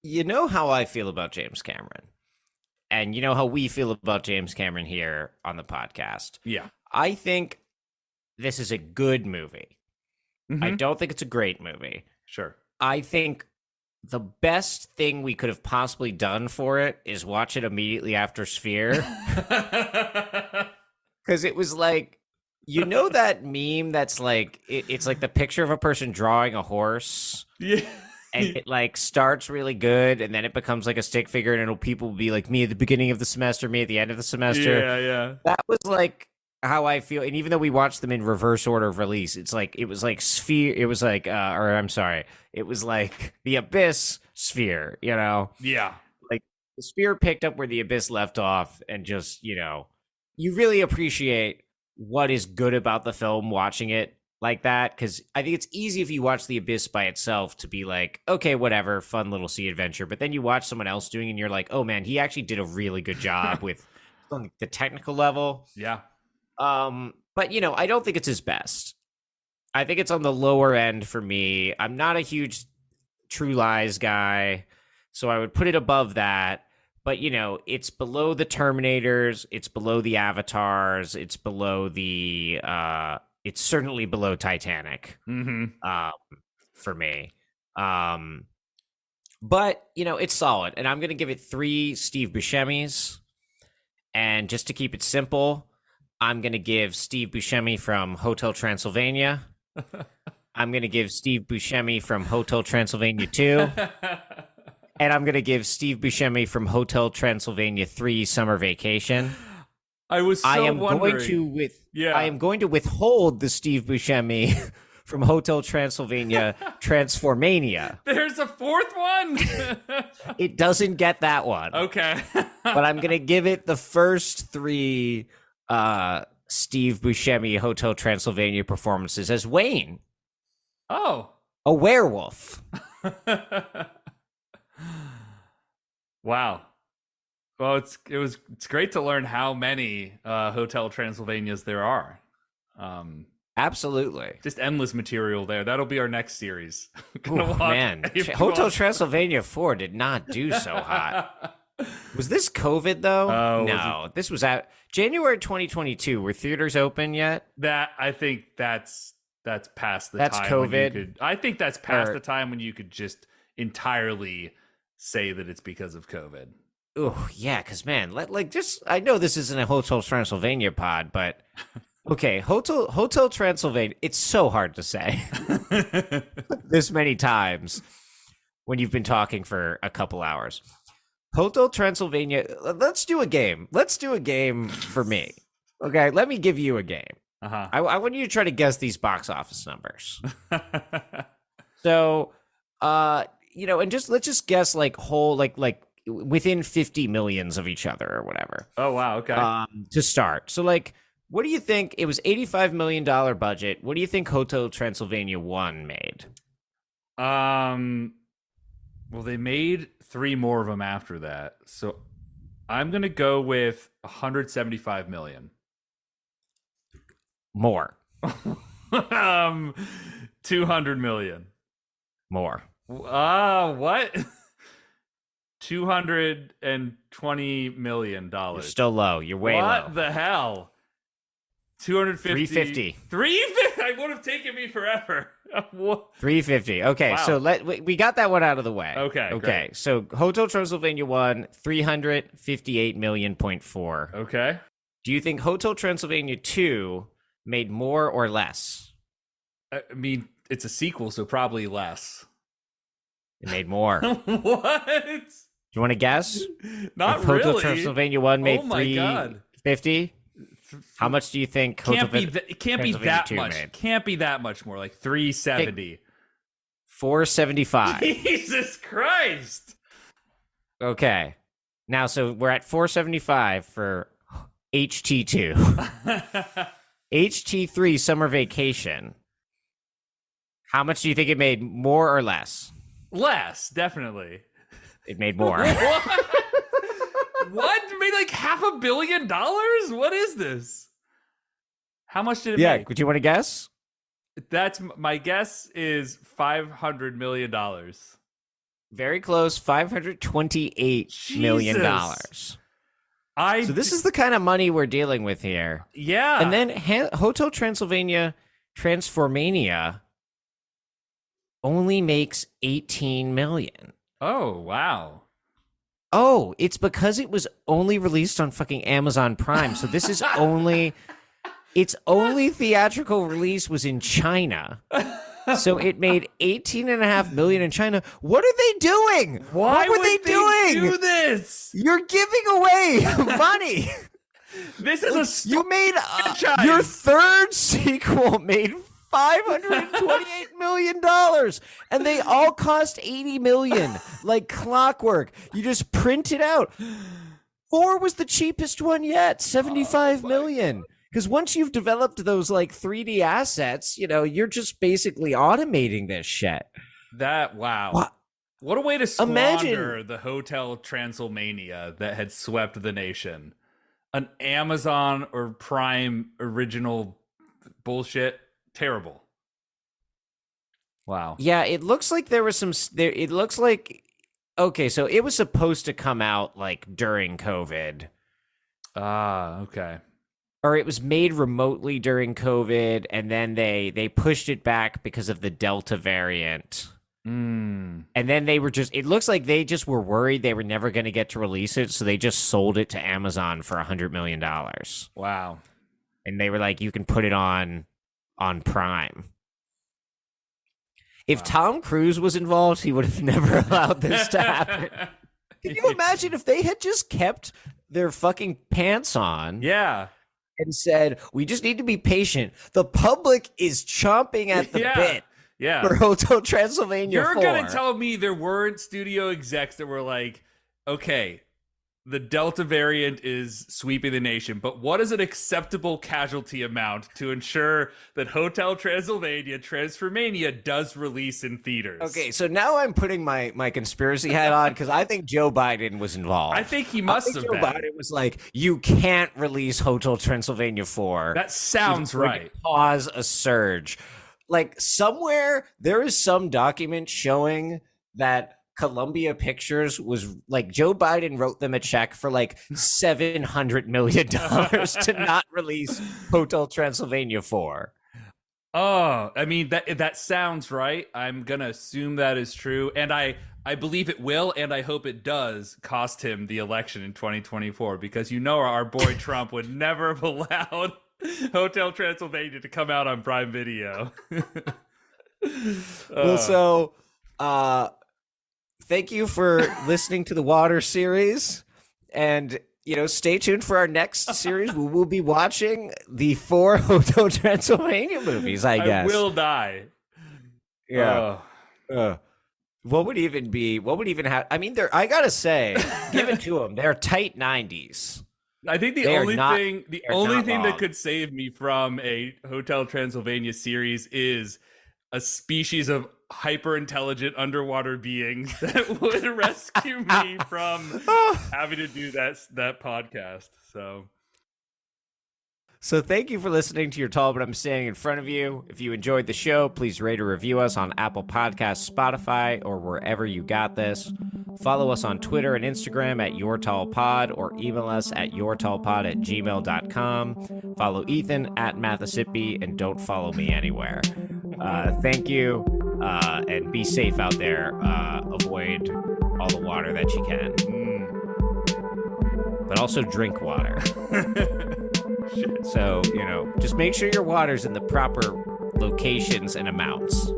you know how I feel about James Cameron, and you know how we feel about James Cameron here on the podcast. Yeah. I think this is a good movie. I don't think it's a great movie. Sure. I think the best thing we could have possibly done for it is watch it immediately after Sphere. Because it was like, You know that meme that's like it's like the picture of a person drawing a horse, Yeah. and it like starts really good, and then it becomes like a stick figure, and people will be like me at the beginning of the semester, me at the end of the semester. Yeah, yeah. That was like how I feel, and even though we watched them in reverse order of release, it's like it was like sphere. It was like, or I'm sorry, it was like the Abyss Sphere. You know, Yeah. like the Sphere picked up where the Abyss left off, and just you really appreciate what is good about the film watching it like that, because I think it's easy if you watch the Abyss by itself to be like, okay, whatever, fun little sea adventure, but then you watch someone else doing it and you're like, oh man, he actually did a really good job with on the technical level. Yeah. But I don't think it's his best. I think it's on the lower end for me. I'm not a huge True Lies guy, so I would put it above that. But it's below the Terminators, it's below the Avatars, it's below the it's certainly below Titanic. For me. But it's solid, and I'm gonna give it 3 Steve Buscemi's. And just to keep it simple, I'm gonna give Steve Buscemi from Hotel Transylvania. I'm gonna give Steve Buscemi from Hotel Transylvania 2. And I'm going to give Steve Buscemi from Hotel Transylvania 3 Summer Vacation. I am going to withhold the Steve Buscemi from Hotel Transylvania Transformania. There's a 4th one? It doesn't get that one. Okay. But I'm going to give it the first 3 Steve Buscemi Hotel Transylvania performances as Wayne. Oh. A werewolf. Wow. Well, it's great to learn how many Hotel Transylvanias there are. Absolutely. Just endless material there. That'll be our next series. Man, Hotel Transylvania 4 did not do so hot. Was this COVID though? Oh, no, this was at January 2022. Were theaters open yet? I think that's past the that's time. COVID. I think that's past the time when you could just entirely say that it's because of COVID. Oh yeah, because man, I know this isn't a Hotel Transylvania pod, but okay, Hotel Transylvania. It's so hard to say this many times when you've been talking for a couple hours. Hotel Transylvania. Let's do a game. Let's do a game for me. Okay, let me give you a game. I want you to try to guess these box office numbers. So, and let's just guess like whole like within 50 millions of each other or whatever. Oh wow, okay. To start. So like, what do you think? It was $85 million budget. What do you think Hotel Transylvania 1 made? Well, they made 3 more of them after that. So I'm going to go with 175 million. More. 200 million. More. What? $220 million. You're still low. You're way low. What the hell? 250. 350. 350. I would have taken me forever. 350. Okay, wow. So we got that one out of the way. Okay. Great. So Hotel Transylvania 1, 358 million.4. Okay. Do you think Hotel Transylvania 2 made more or less? I mean, it's a sequel, so probably less. It made more. What? Do you want to guess? Not if really. Hotel Transylvania 1 made 350. How much do you think it can't be that much. Made? Can't be that much more. Like 370. 475. Jesus Christ. Okay. Now, so we're at 475 for HT2. HT3 Summer Vacation. How much do you think it made? More or less? Less, definitely. It made more. What? It made like $500 million? What is this? How much did it make? Would you want to guess? That's my guess is $500 million. Very close. $528 million. So this is the kind of money we're dealing with here. Yeah. And then Hotel Transylvania Transformania only makes 18 million. Oh, wow. Oh, it's because it was only released on fucking Amazon Prime. So this is only its only theatrical release was in China. So it made $18.5 million in China. What are they doing? Why what were would they doing? do this? You're giving away money. This is You made franchise. your third sequel made $528 million, and they all cost $80 million, like clockwork. You just print it out. 4 was the cheapest one yet, $75 million. Because once you've developed those like 3D assets, you know, you're just basically automating this shit. Wow. What a way to squander the Hotel Transylvania that had swept the nation. An Amazon or Prime original bullshit. Terrible. Wow. Yeah, it looks like there was some. It looks like okay, so it was supposed to come out like during COVID. Okay. Or it was made remotely during COVID, and then they pushed it back because of the Delta variant. And then they were just, it looks like they just were worried they were never going to get to release it, so they just sold it to Amazon for $100 million. Wow. And they were like, you can put it on Prime. If Tom Cruise was involved, he would have never allowed this to happen. Can you imagine if they had just kept their fucking pants on? Yeah. And said, we just need to be patient. The public is chomping at the bit. Yeah. For Hotel Transylvania 4. You're going to tell me there weren't studio execs that were like, okay, the Delta variant is sweeping the nation, but what is an acceptable casualty amount to ensure that Hotel Transylvania Transformania does release in theaters? Okay, so now I'm putting my conspiracy hat on because I think Joe Biden was involved. I think he must have Joe been. Biden was like, you can't release Hotel Transylvania 4. That sounds right. Cause a surge. Like somewhere there is some document showing that Columbia Pictures was like Joe Biden wrote them a check for like $700 million to not release Hotel Transylvania 4. Oh, I mean, that sounds right. I'm going to assume that is true. And I believe it will, and I hope it does cost him the election in 2024, because you know our boy Trump would never have allowed Hotel Transylvania to come out on Prime Video. Well, so thank you for listening to the Water series, and you know, stay tuned for our next series. We will be watching the 4 Hotel Transylvania movies. I guess I will die. Yeah. What would even have? I mean, I gotta say, give it to them. They're tight 90s. I think the only thing that could save me from a Hotel Transylvania series is a species of hyper-intelligent underwater beings that would rescue me from having to do that podcast. So thank you for listening to Your Tall But I'm Standing in Front of You. If you enjoyed the show, please rate or review us on Apple Podcasts, Spotify, or wherever you got this. Follow us on Twitter and Instagram at YourTallPod, or email us at yourtallpod@gmail.com. Follow Ethan at Mathesippi, and don't follow me anywhere. Thank you, and be safe out there. Avoid all the water that you can. But also drink water. So, you know, just make sure your water's in the proper locations and amounts.